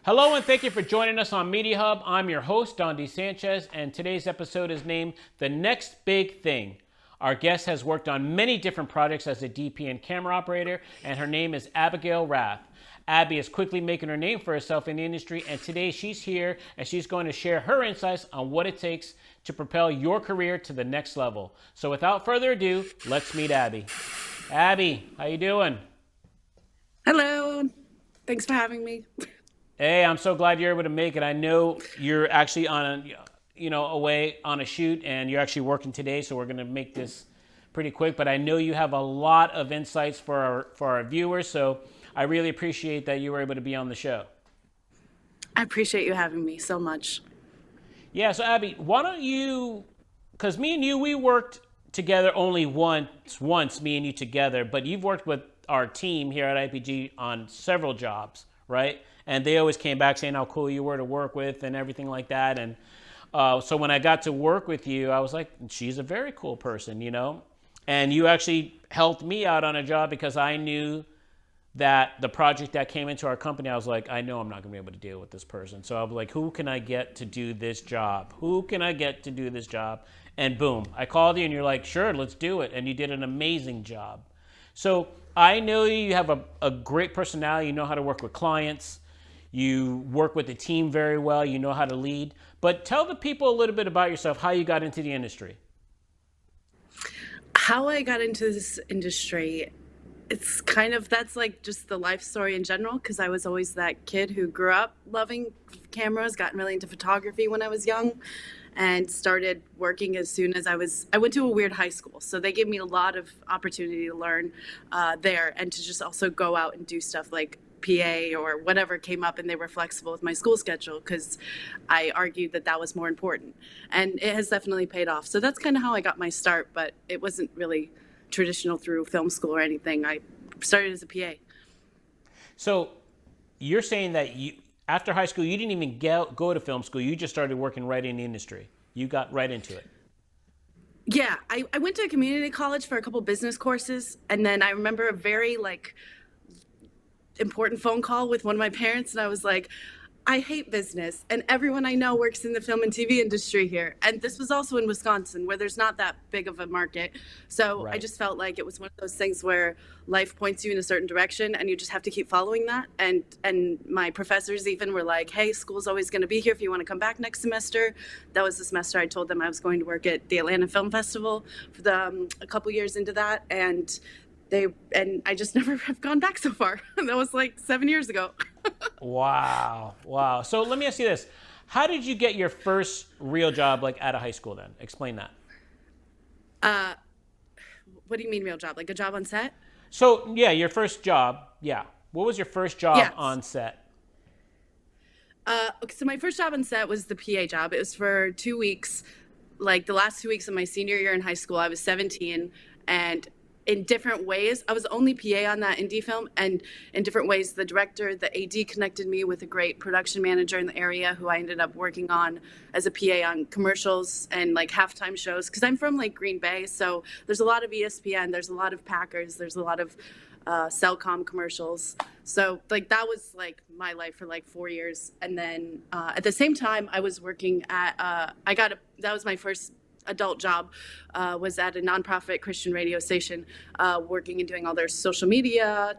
Hello and thank you for joining us on Media Hub. I'm your host, Don D. Sanchez, and today's episode is named The Next Big Thing. Our guest has worked on many different projects as a DP and camera operator, and her name is Abigail Rath. Abbey is quickly making her name for herself in the industry, and today she's here and she's going to share her insights on what it takes to propel your career to the next level. So without further ado, let's meet Abbey. Abbey, how you doing? Hello. Thanks for having me. Hey, I'm so glad you're able to make it. I know you're actually away on a shoot and you're actually working today, so we're going to make this pretty quick, but I know you have a lot of insights for our viewers, so I really appreciate that you were able to be on the show. I appreciate you having me so much. Yeah, so Abby, why don't you, because me and you, we worked together only once, me and you together, but you've worked with our team here at IPG on several jobs, right? And they always came back saying how cool you were to work with and everything like that. And so when I got to work with you, I was like, she's a very cool person, you know? And you actually helped me out on a job because I knew that the project that came into our company, I was like, I know I'm not gonna be able to deal with this person. So I was like, who can I get to do this job? Who can I get to do this job? And boom, I called you and you're like, sure, let's do it. And you did an amazing job. So I know you have a great personality. You know how to work with clients. You work with the team very well. You know how to lead. But tell the people a little bit about yourself, how you got into the industry. How I got into this industry, that's like just the life story in general, because I was always that kid who grew up loving cameras, got really into photography when I was young, and started working as soon as I went to a weird high school. So they gave me a lot of opportunity to learn there and to just also go out and do stuff like PA or whatever came up, and they were flexible with my school schedule because I argued that that was more important. And it has definitely paid off. So that's kind of how I got my start, but it wasn't really traditional through film school or anything. I started as a PA. So you're saying that after high school, you didn't even go to film school. You just started working right in the industry. You got right into it. Yeah, I went to a community college for a couple business courses, and then I remember a very important phone call with one of my parents, and I was like, I hate business, and everyone I know works in the film and TV industry here. And this was also in Wisconsin, where there's not that big of a market. So I Right. just felt like it was one of those things where life points you in a certain direction, and you just have to keep following that. And my professors even were like, hey, school's always going to be here if you want to come back next semester. That was the semester I told them I was going to work at the Atlanta Film Festival for a couple years into that, and I just never have gone back so far. That was like 7 years ago. Wow. Wow. So let me ask you this. How did you get your first real job like out of high school then? Explain that. Uh, what do you mean real job? Like a job on set? So yeah, your first job. Yeah. What was your first job Yes. on set? Okay, so my first job on set was the PA job. It was for 2 weeks, like the last 2 weeks of my senior year in high school. I was 17, and in different ways, I was the only PA on that indie film, and in different ways, the director, the AD connected me with a great production manager in the area who I ended up working on as a PA on commercials and like halftime shows. Because I'm from like Green Bay, so there's a lot of ESPN, there's a lot of Packers, there's a lot of Cellcom commercials. So like that was like my life for like 4 years, and then at the same time, I was working at that was my first adult job, was at a nonprofit Christian radio station, working and doing all their social media,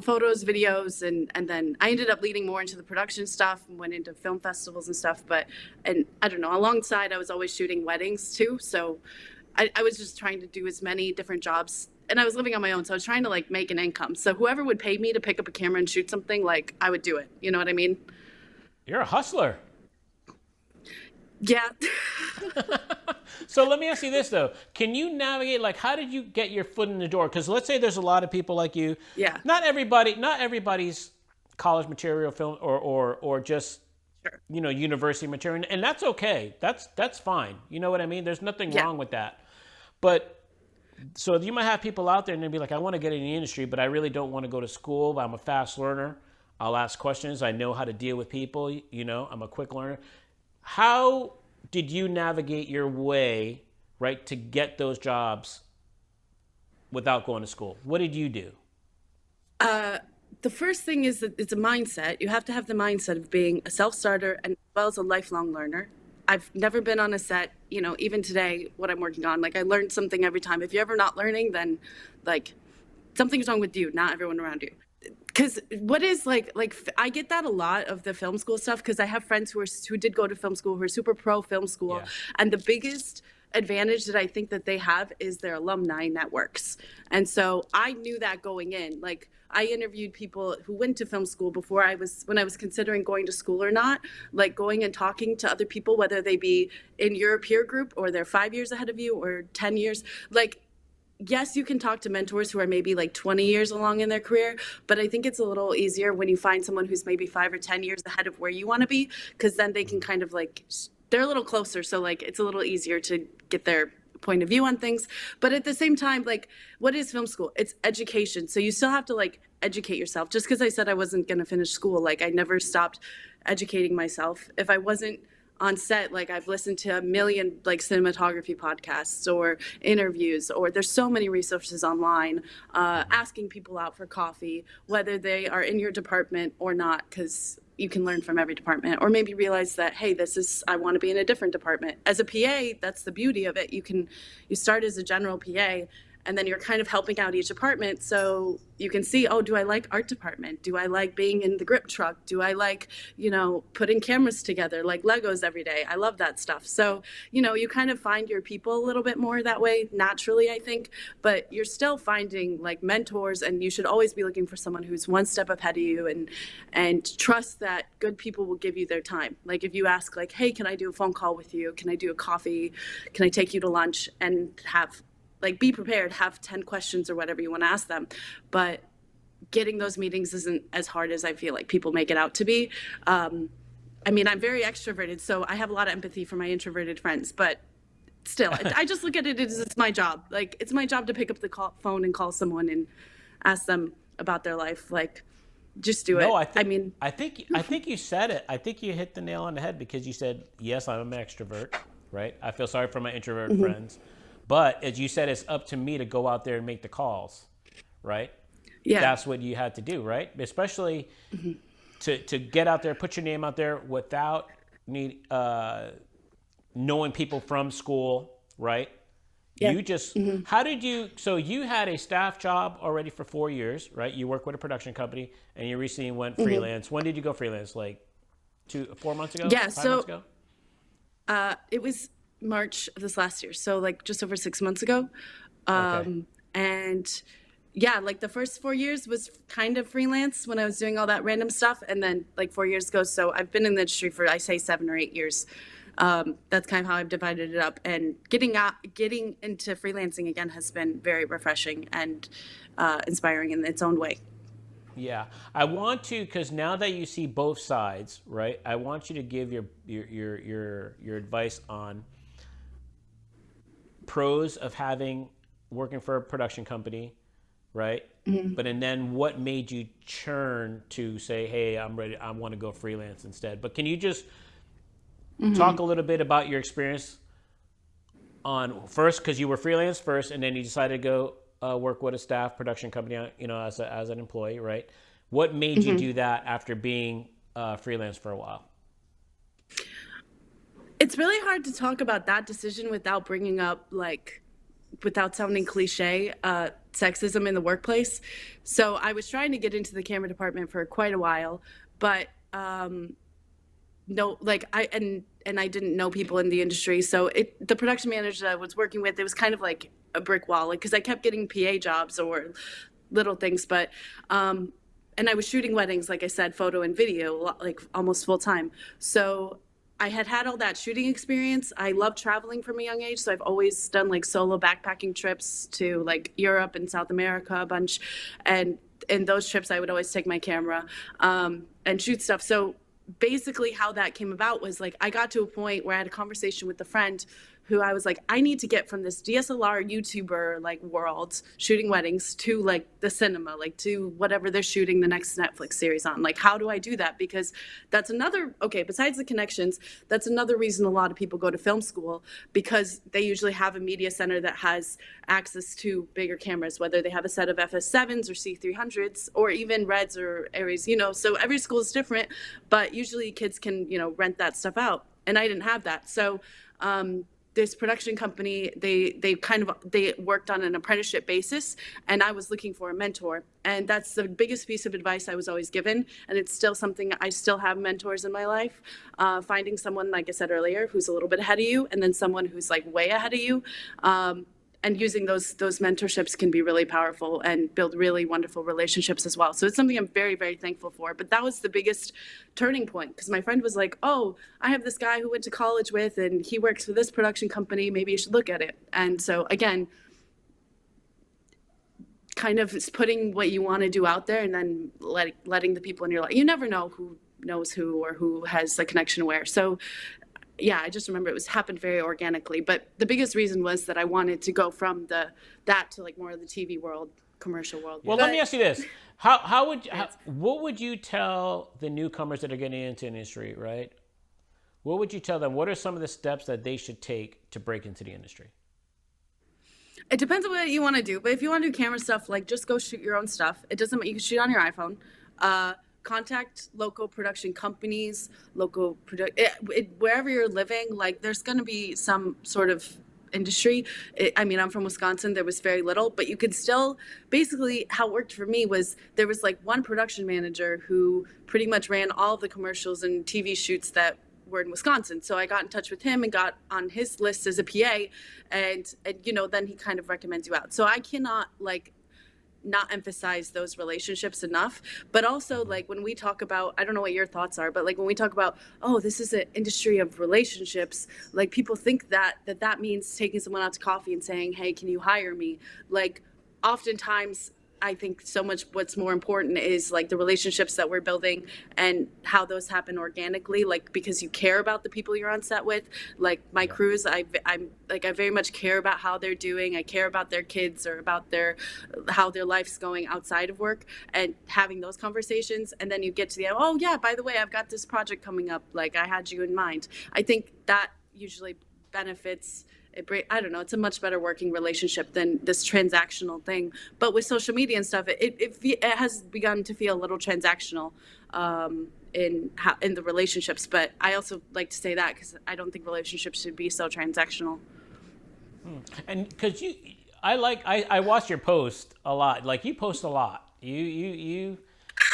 photos, videos, and then I ended up leading more into the production stuff and went into film festivals and stuff. And I don't know, alongside I was always shooting weddings too, so I was just trying to do as many different jobs. And I was living on my own, so I was trying to like make an income. So whoever would pay me to pick up a camera and shoot something, like I would do it. You know what I mean? You're a hustler. Yeah. So let me ask you this though. Can you navigate, like, how did you get your foot in the door? Because let's say there's a lot of people like you. Yeah. Not everybody's college material film or just, Sure. university material. And that's okay. That's fine. You know what I mean? There's nothing Yeah. wrong with that. But so you might have people out there and they'll be like, I want to get in the industry, but I really don't want to go to school. But I'm a fast learner. I'll ask questions. I know how to deal with people. I'm a quick learner. How did you navigate your way, right, to get those jobs without going to school? What did you do? the first thing is that it's a mindset. You have to have the mindset of being a self-starter and as well as a lifelong learner. I've never been on a set, even today, what I'm working on, like I learned something every time. If you're ever not learning, then like something's wrong with you, not everyone around you. Because what is I get that a lot of the film school stuff because I have friends who did go to film school who are super pro film school, Yeah. and the biggest advantage that I think that they have is their alumni networks. And so I knew that going in. Like I interviewed people who went to film school before when I was considering going to school or not, like going and talking to other people, whether they be in your peer group or they're 5 years ahead of you or 10 years. Like, yes, you can talk to mentors who are maybe like 20 years along in their career, but I think it's a little easier when you find someone who's maybe 5 or 10 years ahead of where you want to be, because then they can kind of like, they're a little closer. So like, it's a little easier to get their point of view on things. But at the same time, like, what is film school? It's education. So you still have to like educate yourself. Just because I said I wasn't going to finish school, like I never stopped educating myself. If I wasn't on set, like I've listened to a million like cinematography podcasts or interviews, or there's so many resources online, asking people out for coffee, whether they are in your department or not, because you can learn from every department, or maybe realize that, hey, I want to be in a different department. As a PA, that's the beauty of it. You start as a general PA, and then you're kind of helping out each department. So you can see, oh, do I like art department? Do I like being in the grip truck? Do I like, putting cameras together like Legos every day? I love that stuff. So, you kind of find your people a little bit more that way naturally, I think, but you're still finding like mentors, and you should always be looking for someone who's one step ahead of you, and trust that good people will give you their time. Like if you ask like, hey, can I do a phone call with you? Can I do a coffee? Can I take you to lunch? And be prepared, have 10 questions or whatever you want to ask them. But getting those meetings isn't as hard as I feel like people make it out to be. I'm very extroverted, so I have a lot of empathy for my introverted friends, but still, I just look at it as it's my job. Like, it's my job to pick up the phone and call someone and ask them about their life. Like, just do it. No, I think you said it. I think you hit the nail on the head because you said, yes, I'm an extrovert, right? I feel sorry for my introvert friends. But as you said, it's up to me to go out there and make the calls, right? Yeah. That's what you had to do, right? Especially to get out there, put your name out there without knowing people from school, right? Yeah. You just, so you had a staff job already for 4 years, right? You work with a production company and you recently went freelance. When did you go freelance? Like 4 months ago? Yeah. 5 months ago? It was March of this last year, so like just over 6 months ago. And yeah, like the first 4 years was kind of freelance when I was doing all that random stuff, and then like 4 years ago, so I've been in the industry for, I say, 7 or 8 years. That's kind of how I've divided it up, and getting into freelancing again has been very refreshing and inspiring in its own way. Yeah, I want to, because now that you see both sides, right? I want you to give your advice on pros of working for a production company, right? And then what made you churn to say, hey, I'm ready, I want to go freelance instead. But can you just talk a little bit about your experience on first, because you were freelance first, and then you decided to go work with a staff production company, as an employee, right? What made you do that after being freelance for a while? It's really hard to talk about that decision without bringing up, without sounding cliche, sexism in the workplace. So I was trying to get into the camera department for quite a while, but no, I didn't know people in the industry. So the production manager that I was working with, it was kind of like a brick wall, because I kept getting PA jobs or little things, but and I was shooting weddings, like I said, photo and video, like almost full time. So I had all that shooting experience. I love traveling from a young age, so I've always done like solo backpacking trips to like Europe and South America a bunch, and in those trips I would always take my camera and shoot stuff. So basically how that came about was like I got to a point where I had a conversation with a friend who I was like, I need to get from this DSLR YouTuber like world shooting weddings to like the cinema, like to whatever they're shooting the next Netflix series on. Like, how do I do that? Because that's another, okay, besides the connections, that's another reason a lot of people go to film school, because they usually have a media center that has access to bigger cameras, whether they have a set of FS7s or C300s or even Reds or Aries, you know, so every school is different, but usually kids can, you know, rent that stuff out. And I didn't have that. So, this production company, they worked on an apprenticeship basis, and I was looking for a mentor. And that's the biggest piece of advice I was always given, and it's still something. I still have mentors in my life. Finding someone, like I said earlier, who's a little bit ahead of you, and then someone who's like way ahead of you. And using those mentorships can be really powerful and build really wonderful relationships as well. So it's something I'm very, very thankful for. But that was the biggest turning point, because my friend was like, oh, I have this guy who went to college with, and he works for this production company. Maybe you should look at it. And so again, kind of putting what you want to do out there, and then letting the people in your life, you never know who knows who or who has a connection where. So yeah, I just remember it happened very organically. But the biggest reason was that I wanted to go from that to like more of the TV world, commercial world. Well, let me ask you this: what would you tell the newcomers that are getting into an industry, right? What would you tell them? What are some of the steps that they should take to break into the industry? It depends on what you want to do. But if you want to do camera stuff, like just go shoot your own stuff. It doesn't. You can shoot on your iPhone. Contact local production companies, wherever you're living. Like, there's going to be some sort of industry. I mean, I'm from Wisconsin. There was very little, but you could still, basically how it worked for me was there was like one production manager who pretty much ran all the commercials and TV shoots that were in Wisconsin. So I got in touch with him and got on his list as a PA, and you know, then he kind of recommends you out. So I cannot like not emphasize those relationships enough. But also, like, when we talk about, I don't know what your thoughts are, but like when we talk about, oh, this is an industry of relationships, like people think that means taking someone out to coffee and saying, hey, can you hire me? Like, oftentimes I think so much what's more important is like the relationships that we're building and how those happen organically, like because you care about the people you're on set with. Like my crews, I very much care about how they're doing. I care about their kids or about how their life's going outside of work, and having those conversations. And then you get to the, oh yeah, by the way, I've got this project coming up. Like, I had you in mind. I think that usually benefits. I don't know, it's a much better working relationship than this transactional thing. But with social media and stuff, it has begun to feel a little transactional in the relationships. But I also like to say that because I don't think relationships should be so transactional. And because I watch your post a lot. Like, you post a lot. You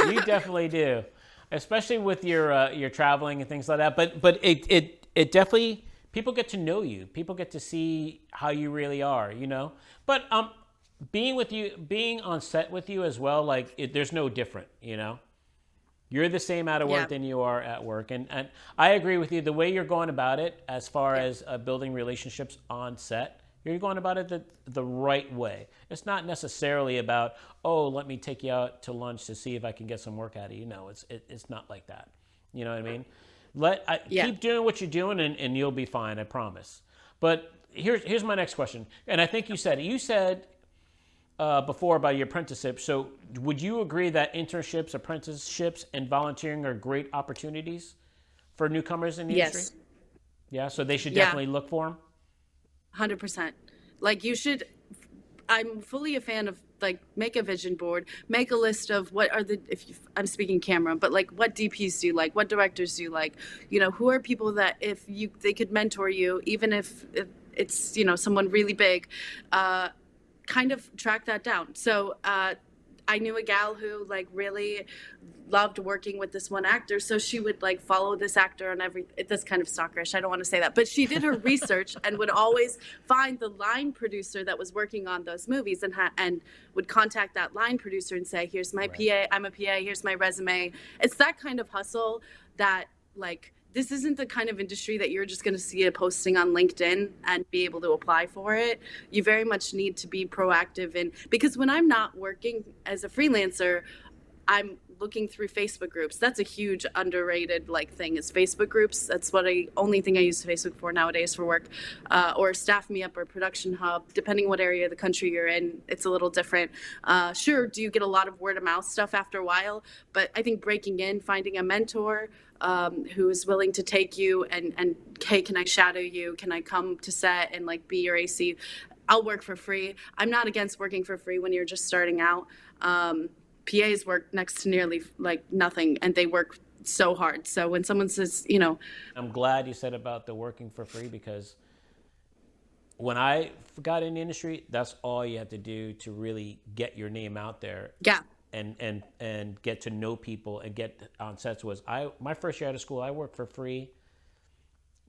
definitely do, especially with your traveling and things like that. But it definitely. People get to know you. People get to see how you really are, you know? But being on set with you as well, like, there's no different, you know? You're the same out of work than you are at work. And I agree with you. The way you're going about it, as far as building relationships on set, you're going about it the right way. It's not necessarily about, oh, let me take you out to lunch to see if I can get some work out of you. No, it's not like that. You know what I mean? Keep doing what you're doing, and you'll be fine. I promise. But here's my next question, and I think you said before about your apprenticeship. So would you agree that internships, apprenticeships, and volunteering are great opportunities for newcomers in the industry? Yeah. So they should definitely look for them. 100%. Like, you should. I'm fully a fan of, like, make a vision board, make a list of what are I'm speaking camera, but like what DPs do you like, what directors do you like, you know, who are people that they could mentor you, even if it's, you know, someone really big, kind of track that down. So I knew a gal who like really loved working with this one actor, so she would like follow this actor on that's kind of stalkerish, I don't want to say that, but she did her research and would always find the line producer that was working on those movies, and would contact that line producer and say, here's my PA, I'm a PA, here's my resume. It's that kind of hustle that, like, this isn't the kind of industry that you're just going to see a posting on LinkedIn and be able to apply for it. You very much need to be proactive because when I'm not working as a freelancer, I'm looking through Facebook groups. That's a huge underrated like thing is Facebook groups. That's what I only thing I use Facebook for nowadays for work, or Staff Me Up or Production Hub. Depending what area of the country you're in, it's a little different. Sure, do you get a lot of word of mouth stuff after a while? But I think breaking in, finding a mentor who is willing to take you and hey, can I shadow you? Can I come to set and like be your AC? I'll work for free. I'm not against working for free when you're just starting out. PAs work next to nearly like nothing, and they work so hard. So when someone says, I'm glad you said about the working for free, because when I got in the industry, that's all you have to do to really get your name out there. yeah, And get to know people and get on sets was my first year out of school, I worked for free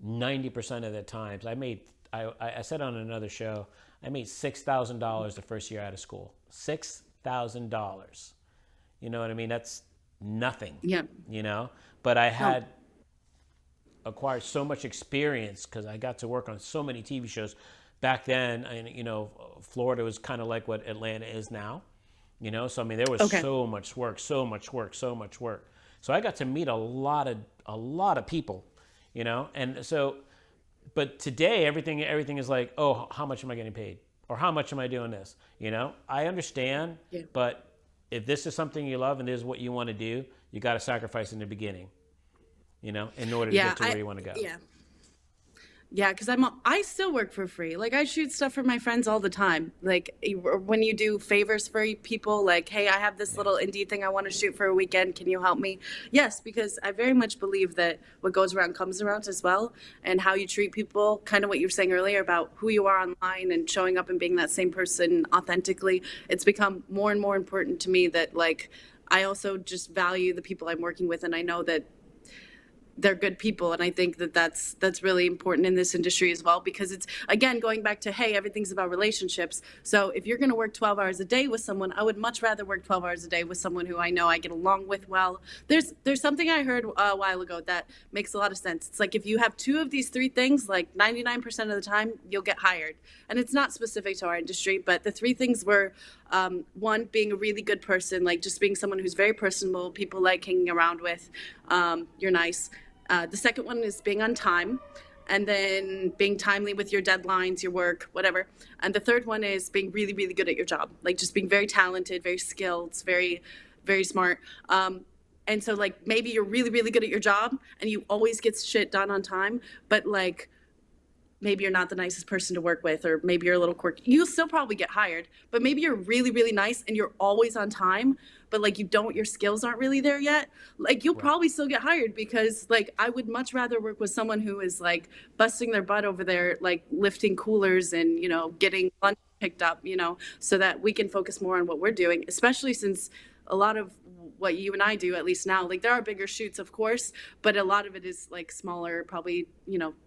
90% of the times. I said on another show, I made $6,000 the first year out of school. $6,000. You know what I mean? That's nothing. yeah, But I had acquired so much experience because I got to work on so many TV shows. Back then, and Florida was kind of like what Atlanta is now. So I mean, there was so much work. So I got to meet a lot of people, and so, but today everything is like, oh, how much am I getting paid, or how much am I doing this? I understand, but if this is something you love and this is what you want to do, you got to sacrifice in the beginning, in order to get to where you want to go. Yeah, because I still work for free. Like I shoot stuff for my friends all the time. Like when you do favors for people, like, hey, I have this little indie thing I want to shoot for a weekend. Can you help me? Yes, because I very much believe that what goes around comes around as well. And how you treat people, kind of what you were saying earlier about who you are online and showing up and being that same person authentically. It's become more and more important to me that like I also just value the people I'm working with, and I know that they're good people, and I think that that's really important in this industry as well, because it's again going back to, hey, everything's about relationships. So if you're going to work 12 hours a day with someone, I would much rather work 12 hours a day with someone who I know I get along with well. There's something I heard a while ago that makes a lot of sense. It's like if you have two of these three things, like 99% of the time you'll get hired. And it's not specific to our industry, but the three things were one, being a really good person, like just being someone who's very personable, people like hanging around with, you're nice. The second one is being on time, and then being timely with your deadlines, your work, whatever. And the third one is being really, really good at your job, like just being very talented, very skilled, very, very smart. And so like maybe you're really, really good at your job and you always get shit done on time, but like maybe you're not the nicest person to work with, or maybe you're a little quirky. You'll still probably get hired, but maybe you're really, really nice and you're always on time, but like your skills aren't really there yet. Like you'll probably still get hired, because like I would much rather work with someone who is like busting their butt over there, like lifting coolers and, getting lunch picked up, so that we can focus more on what we're doing, especially since a lot of what you and I do, at least now, like there are bigger shoots, of course, but a lot of it is like smaller, probably,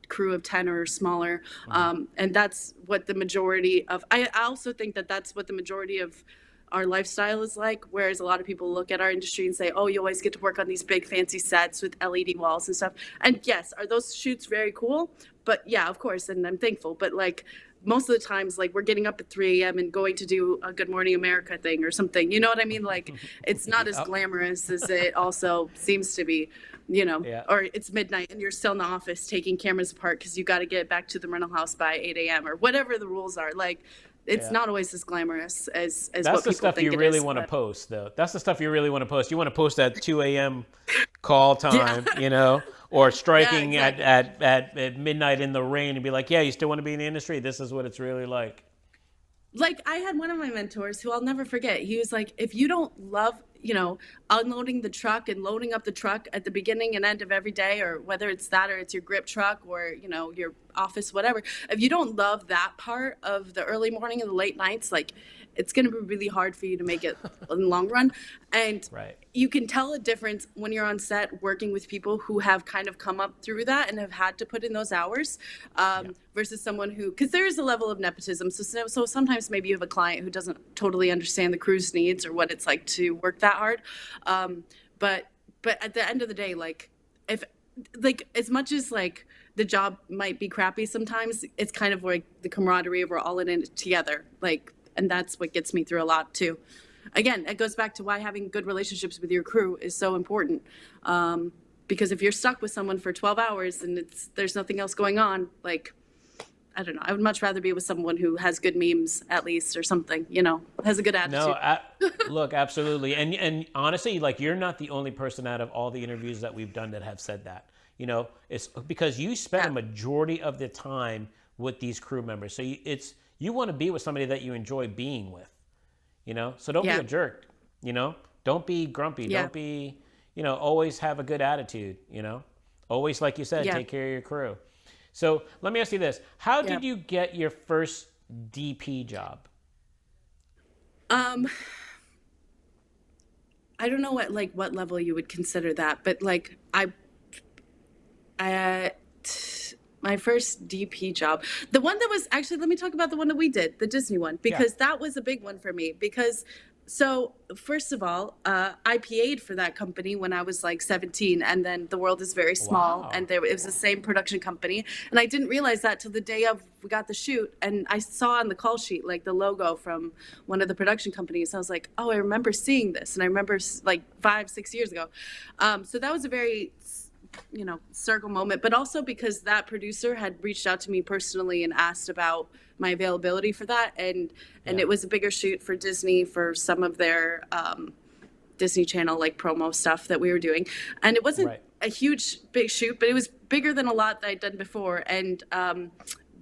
crew of 10 or smaller. And that's what the majority of, I also think that that's what the majority of our lifestyle is like. Whereas a lot of people look at our industry and say, oh, you always get to work on these big fancy sets with LED walls and stuff. And yes, are those shoots very cool? But yeah, of course. And I'm thankful. But like, most of the times, like we're getting up at 3 a.m. and going to do a Good Morning America thing or something. You know what I mean? Like it's not as glamorous as it also seems to be, or it's midnight and you're still in the office taking cameras apart because you got to get back to the rental house by 8 a.m. or whatever the rules are. Like it's not always as glamorous as that's what the people stuff think you it really is, want to but... post, though. That's the stuff you really want to post. You want to post at 2 a.m. call time, or striking exactly. at midnight in the rain and be like, yeah, you still want to be in the industry? This is what it's really like. Like I had one of my mentors who I'll never forget. He was like, if you don't love, unloading the truck and loading up the truck at the beginning and end of every day, or whether it's that or it's your grip truck or, your office, whatever, if you don't love that part of the early morning and the late nights, like it's going to be really hard for you to make it in the long run. And you can tell a difference when you're on set working with people who have kind of come up through that and have had to put in those hours, versus someone who, because there is a level of nepotism. So sometimes maybe you have a client who doesn't totally understand the crew's needs or what it's like to work that hard. But at the end of the day, like if like as much as like the job might be crappy sometimes, it's kind of like the camaraderie of we're all in it together. Like, and that's what gets me through a lot too. again, it goes back to why having good relationships with your crew is so important. Because if you're stuck with someone for 12 hours and there's nothing else going on, like, I don't know. I would much rather be with someone who has good memes at least, or something, has a good No, attitude. look, absolutely, and honestly, like you're not the only person out of all the interviews that we've done that have said that. It's because you spend a Yeah. majority of the time with these crew members, so you want to be with somebody that you enjoy being with. So don't be Yeah. a jerk. Don't be grumpy. Yeah. Don't be, always have a good attitude. Always, like you said, Yeah. take care of your crew. So let me ask you this: how Yeah. did you get your first DP job? Um, I don't know what level you would consider that, but like I my first DP job, the one that was actually, let me talk about the one that we did, the Disney one, Yeah. because that was a big one for me. Because so first of all, I PA'd for that company when I was like 17, and then the world is very small, Wow. and it was the same production company, and I didn't realize that till the day of we got the shoot, and I saw on the call sheet like the logo from one of the production companies. I was like, oh, I remember seeing this, and I remember like 5-6 years ago. So that was a very circle moment, but also because that producer had reached out to me personally and asked about my availability for that, and Yeah. it was a bigger shoot for Disney for some of their Disney Channel like promo stuff that we were doing, and it wasn't Right. a huge big shoot, but it was bigger than a lot that I'd done before, and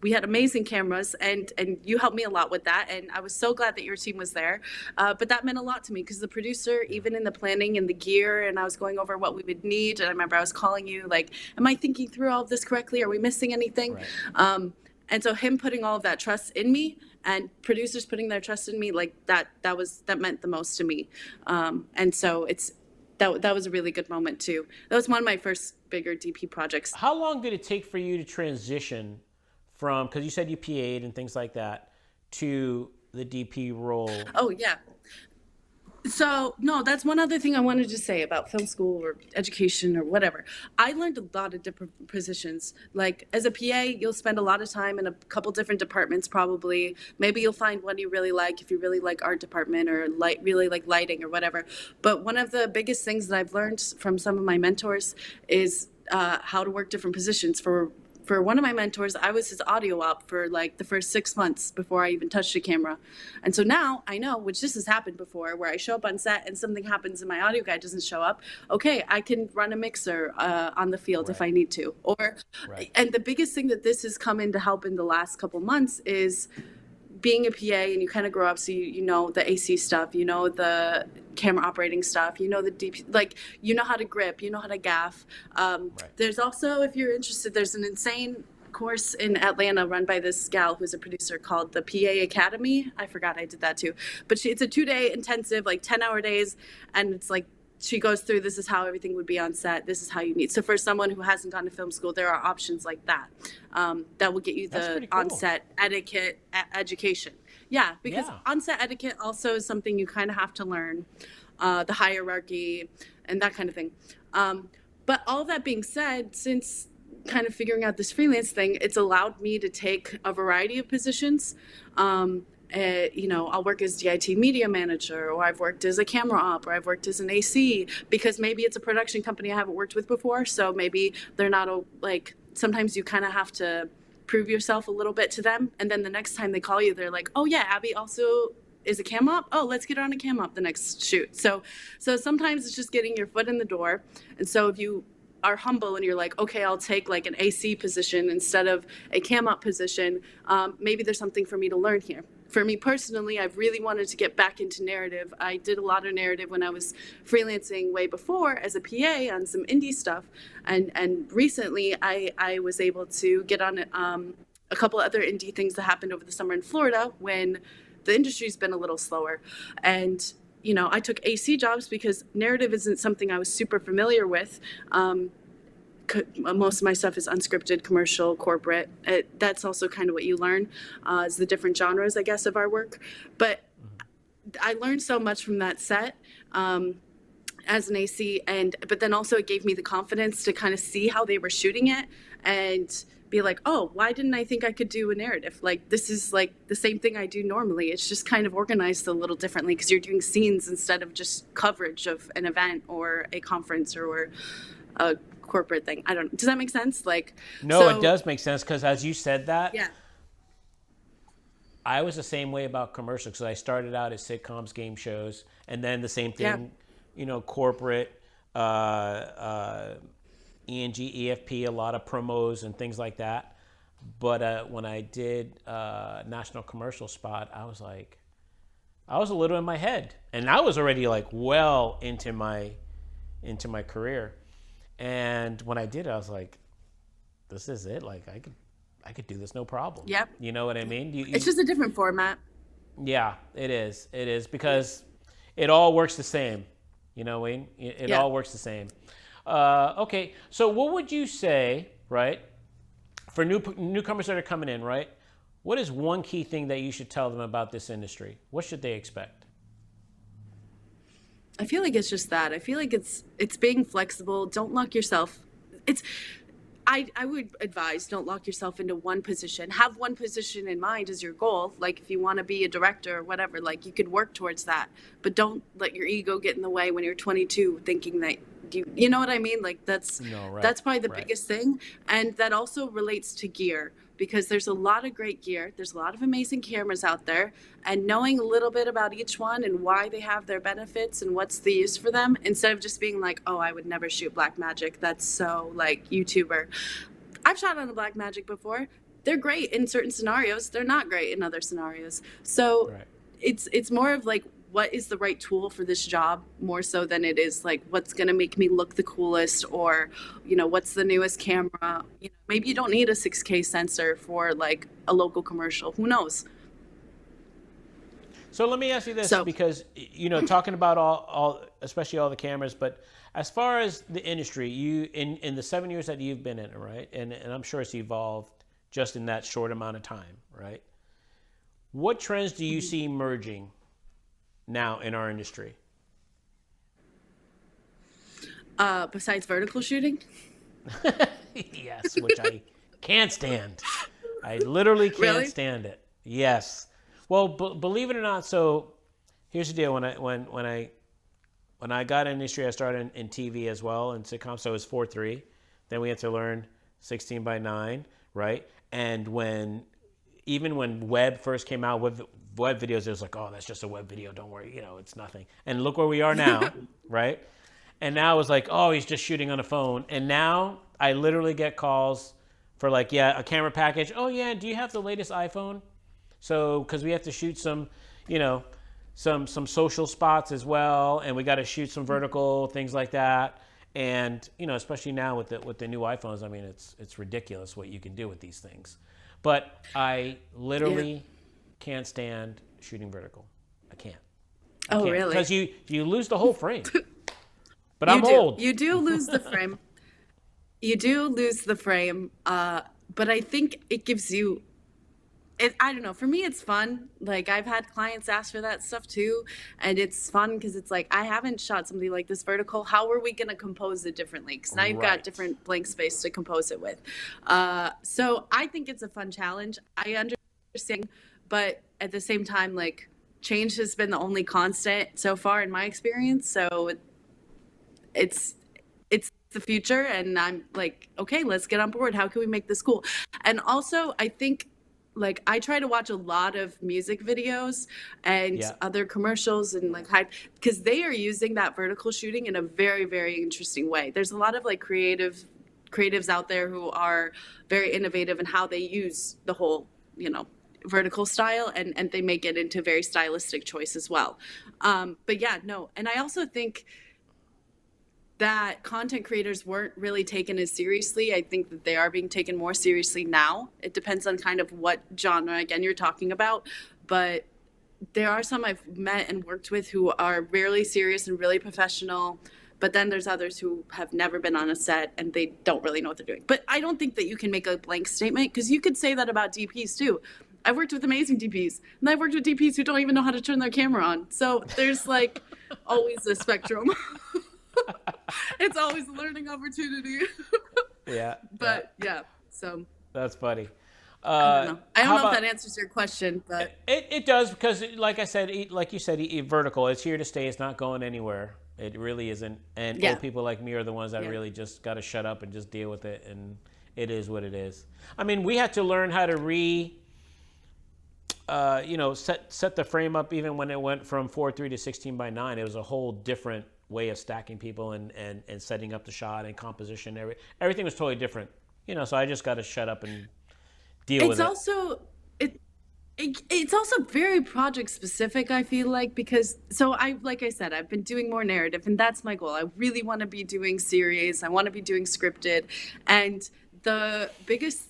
we had amazing cameras, and you helped me a lot with that, and I was so glad that your team was there. But that meant a lot to me because the producer, even in the planning and the gear, and I was going over what we would need, and I remember I was calling you like, am I thinking through all of this correctly? Are we missing anything? Right. And so him putting all of that trust in me, and producers putting their trust in me, like that meant the most to me. And so that was a really good moment too. That was one of my first bigger DP projects. How long did it take for you to transition from, because you said you PA'd and things like that, to the DP role? Oh yeah. So no, that's one other thing I wanted to say about film school or education or whatever. I learned a lot of different positions. Like as a PA, you'll spend a lot of time in a couple different departments probably. Maybe you'll find one you really like if you really like art department or really like lighting or whatever. But one of the biggest things that I've learned from some of my mentors is how to work different positions. For one of my mentors, I was his audio op for like the first 6 months before I even touched a camera. And so now I know, which this has happened before, where I show up on set and something happens and my audio guy doesn't show up. Okay, I can run a mixer on the field if I need to. Right. And the biggest thing that this has come in to help in the last couple months is being a PA, and you kind of grow up, so you know the AC stuff, you know the camera operating stuff, you know the DP, like you know how to grip, you know how to gaff. There's also, if you're interested, there's an insane course in Atlanta run by this gal who's a producer called the PA Academy. I forgot I did that too, but it's a 2-day intensive, like 10-hour days, and it's like she goes through, this is how everything would be on set, this is how you need. So for someone who hasn't gone to film school, there are options like that that will get you That's the pretty cool. on-set etiquette education. Yeah, because Yeah. on-set etiquette also is something you kind of have to learn, the hierarchy and that kind of thing. But all of that being said, since kind of figuring out this freelance thing, it's allowed me to take a variety of positions. I'll work as DIT media manager, or I've worked as a camera op, or I've worked as an AC, because maybe it's a production company I haven't worked with before. So maybe they're not like, sometimes you kind of have to prove yourself a little bit to them. And then the next time they call you, they're like, oh yeah, Abby also is a cam op. Oh, let's get her on a cam op the next shoot. So sometimes it's just getting your foot in the door. And so if you are humble and you're like, okay, I'll take like an AC position instead of a cam op position, maybe there's something for me to learn here. For me personally, I've really wanted to get back into narrative. I did a lot of narrative when I was freelancing way before as a PA on some indie stuff. And recently I was able to get on a couple other indie things that happened over the summer in Florida when the industry's been a little slower. And I took AC jobs because narrative isn't something I was super familiar with. Most of my stuff is unscripted, commercial, corporate. That's also kind of what you learn, is the different genres, I guess, of our work. But I learned so much from that set as an AC, but then also it gave me the confidence to kind of see how they were shooting it and be like, oh, why didn't I think I could do a narrative? Like, this is like the same thing I do normally. It's just kind of organized a little differently because you're doing scenes instead of just coverage of an event or a conference or a corporate thing. I don't, does that make sense? Like, No, it does make sense because as you said that, yeah. I was the same way about commercials. So I started out as sitcoms, game shows, and then the same thing, corporate, ENG, EFP, a lot of promos and things like that. But when I did national commercial spot, I was a little in my head, and I was already like well into my career. And when I did it, I was like, this is it. Like I could do this no problem. Yep. You know what I mean? It's just a different format. Yeah, it is. It is because it all works the same. You know, Wayne? It all works the same. Okay, so what would you say, right, for newcomers that are coming in, right? What is one key thing that you should tell them about this industry? What should they expect? I feel like it's just that. I feel like it's being flexible. Don't lock yourself. I would advise don't lock yourself into one position. Have one position in mind as your goal. Like if you want to be a director or whatever, like you could work towards that. But don't let your ego get in the way when you're 22 thinking that you know what I mean? Like that's probably the biggest thing. And that also relates to gear because there's a lot of great gear. There's a lot of amazing cameras out there, and knowing a little bit about each one and why they have their benefits and what's the use for them, instead of just being like, oh, I would never shoot Blackmagic. That's so like YouTuber. I've shot on a Blackmagic before. They're great in certain scenarios. They're not great in other scenarios. So it's more of like, what is the right tool for this job more so than it is like what's going to make me look the coolest, or what's the newest camera. Maybe you don't need a 6K sensor for like a local commercial, who knows. So let me ask you this, because talking about all especially all the cameras, but as far as the industry, you in the 7 years that you've been in it, right, and I'm sure it's evolved just in that short amount of time, right? What trends do you see emerging now in our industry? Besides vertical shooting? Yes, which I can't stand. I literally can't stand it. Yes. Well, believe it or not, so here's the deal. When I got in industry, I started in TV as well, in sitcoms, so it was 4:3. Then we had to learn 16:9, right? And even when web first came out with web videos, it was like, oh, that's just a web video. Don't worry, it's nothing. And look where we are now, right? And now it's like, oh, he's just shooting on a phone. And now I literally get calls for like, a camera package. Oh yeah, do you have the latest iPhone? So, because we have to shoot some, some social spots as well, and we got to shoot some vertical things like that. And especially now with the new iPhones, I mean, it's ridiculous what you can do with these things. But I literally can't stand shooting vertical. I can't. Oh, really? Because you lose the whole frame. But I'm old. You do lose the frame. You do lose the frame. But I think it gives you. I don't know. For me, it's fun. Like I've had clients ask for that stuff too, and it's fun because it's like I haven't shot something like this vertical. How are we going to compose it differently? Because now you've got different blank space to compose it with. So I think it's a fun challenge. I understand, but at the same time, like change has been the only constant so far in my experience. So it's the future, and I'm like, okay, let's get on board. How can we make this cool? And also, I think. Like I try to watch a lot of music videos and other commercials and like because they are using that vertical shooting in a very, very interesting way. There's a lot of like creatives out there who are very innovative in how they use the whole, vertical style and they make it into a very stylistic choice as well. But yeah, no. And I also think that content creators weren't really taken as seriously. I think that they are being taken more seriously now. It depends on kind of what genre, again, you're talking about. But there are some I've met and worked with who are really serious and really professional. But then there's others who have never been on a set and they don't really know what they're doing. But I don't think that you can make a blank statement because you could say that about DPs too. I've worked with amazing DPs and I've worked with DPs who don't even know how to turn their camera on. So there's like always a spectrum. It's always a learning opportunity. Yeah. But so That's funny. I don't know. I don't How know if that about answers your question, but it does because, like I said, like you said, vertical. It's here to stay. It's not going anywhere. It really isn't. And yeah, old people like me are the ones that yeah. really just got to shut up and just deal with it. And it is what it is. I mean, we had to learn how to set the frame up even when it went from 4:3 to 16:9. It was a whole different way of stacking people and setting up the shot and composition. Everything was totally different. So I just got to shut up and deal It's with it. also it, it's also very project specific, I feel like, because so I like I said, I've been doing more narrative and that's my goal. I really want to be doing series. I want to be doing scripted. And the biggest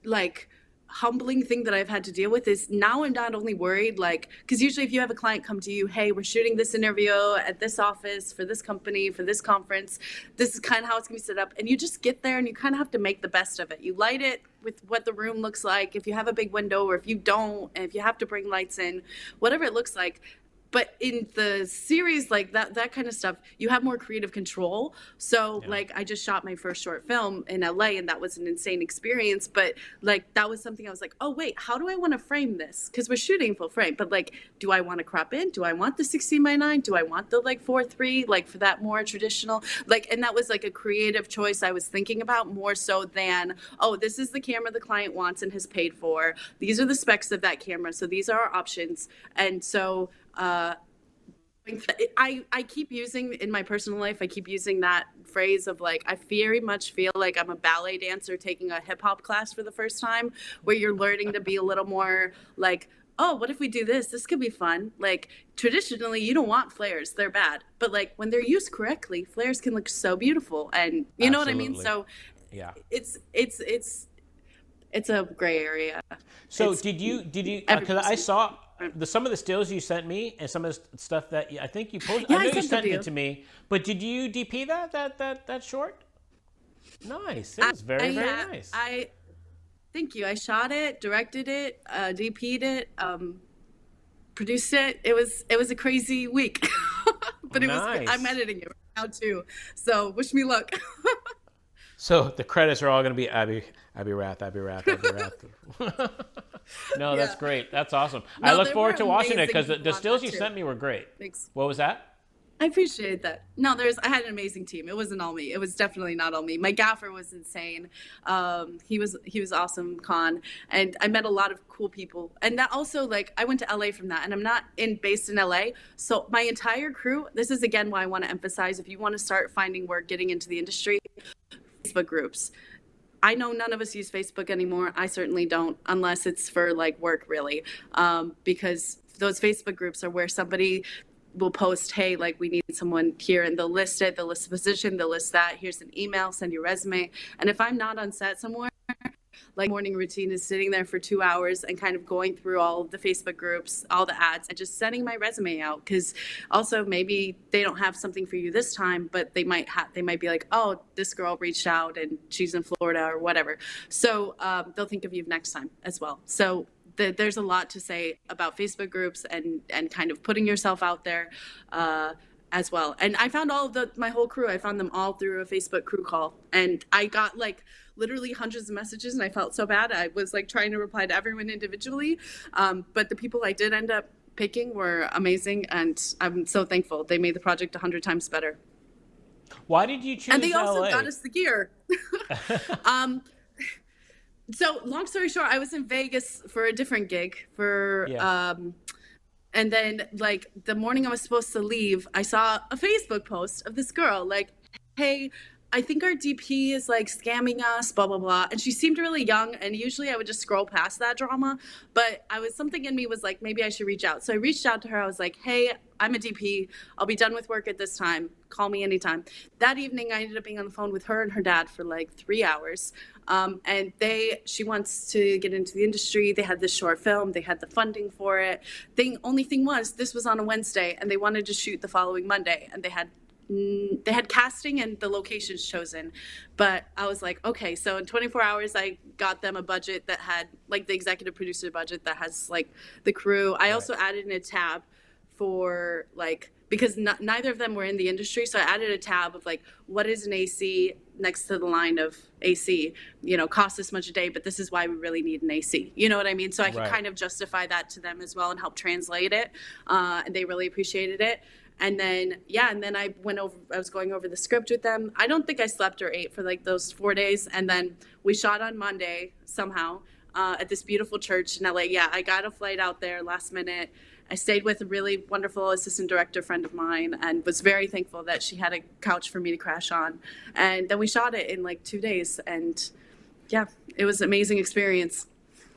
like humbling thing that I've had to deal with is now I'm not only worried, like, because usually if you have a client come to you, hey, we're shooting this interview at this office for this company, for this conference, this is kind of how it's going to be set up. And you just get there and you kind of have to make the best of it. You light it with what the room looks like, if you have a big window or if you don't, and if you have to bring lights in, whatever it looks like. But in the series, like that kind of stuff, you have more creative control. So Yeah. like I just shot my first short film in LA and that was an insane experience. But like that was something I was like, oh wait, how do I want to frame this? Because we're shooting full frame. But like, do I want to crop in? Do I want the 16:9? Do I want the like 4:3? Like for that more traditional? Like, and that was like a creative choice I was thinking about more so than, oh, this is the camera the client wants and has paid for. These are the specs of that camera. So these are our options. And so I keep using in my personal life, I keep using that phrase of like, I very much feel like I'm a ballet dancer taking a hip hop class for the first time, where you're learning to be a little more like, oh, what if we do this? This could be fun. Like traditionally, you don't want flares, they're bad. But like when they're used correctly, flares can look so beautiful. And you know what I mean? Absolutely. So Yeah. it's a gray area. So It's did you every because I person. saw some of the stills you sent me and some of the stuff that I think you posted. Yeah, I I know you sent them sent to it you. to me, but did you DP that short? Nice. It was very very Yeah, nice. I thank you. I shot it, directed it, DP'd it, produced it. It was a crazy week, but it was. I'm Nice. editing it right now too, so wish me luck. So the credits are all going to be Abby Rath, Abby Rath, Abby Rath. No, that's Yeah. great. That's awesome. I No, look there were forward to watching it amazing because the people on stills that you too. sent me were great. Thanks. What was that? I appreciate that. No, I had an amazing team. It wasn't all me. It was definitely not all me. My gaffer was insane. He was awesome, Con, and I met a lot of cool people. And that also, like, I went to LA from that, and I'm not based in LA, so my entire crew. This is again why I want to emphasize: if you want to start finding work, getting into the industry, Facebook groups. I know none of us use Facebook anymore. I certainly don't, unless it's for like work, really, because those Facebook groups are where somebody will post, hey, like we need someone here, and they'll list it, they'll list the position, they'll list that. Here's an email, send your resume. And if I'm not on set somewhere, like morning routine is sitting there for 2 hours and kind of going through all of the Facebook groups, all the ads, and just sending my resume out. Because also maybe they don't have something for you this time, but they might be like, oh, this girl reached out and she's in Florida or whatever. So they'll think of you next time as well. So there's a lot to say about Facebook groups and kind of putting yourself out there. As well. And I found all of my whole crew. I found them all through a Facebook crew call, and I got like literally hundreds of messages, and I felt so bad. I was like trying to reply to everyone individually, but the people I did end up picking were amazing, and I'm so thankful. They made the project 100 times better, Why did you and choose they also LA? got us the gear. um, so long story short, I was in Vegas for a different gig for Yeah. and then, like, the morning I was supposed to leave, I saw a Facebook post of this girl, like, hey, I think our DP is like scamming us, blah, blah, blah. And she seemed really young. And usually I would just scroll past that drama. But something in me was like, maybe I should reach out. So I reached out to her. I was like, hey, I'm a DP. I'll be done with work at this time. Call me anytime. That evening, I ended up being on the phone with her and her dad for like 3 hours. And she wants to get into the industry. They had this short film. They had the funding for it. Only thing was, this was on a Wednesday, and they wanted to shoot the following Monday, and they had casting and the locations chosen. But I was like, okay, so in 24 hours I got them a budget that had like the executive producer budget that has like the crew. I Right. also added in a tab for like because neither of them were in the industry. So I added a tab of like, what is an AC next to the line of AC, costs this much a day, but this is why we really need an AC. You know what I mean? So I could Right. kind of justify that to them as well and help translate it. And they really appreciated it. And then, I was going over the script with them. I don't think I slept or ate for like those 4 days. And then we shot on Monday somehow at this beautiful church in LA. Yeah, I got a flight out there last minute. I stayed with a really wonderful assistant director friend of mine and was very thankful that she had a couch for me to crash on. And then we shot it in like 2 days. And yeah, it was an amazing experience.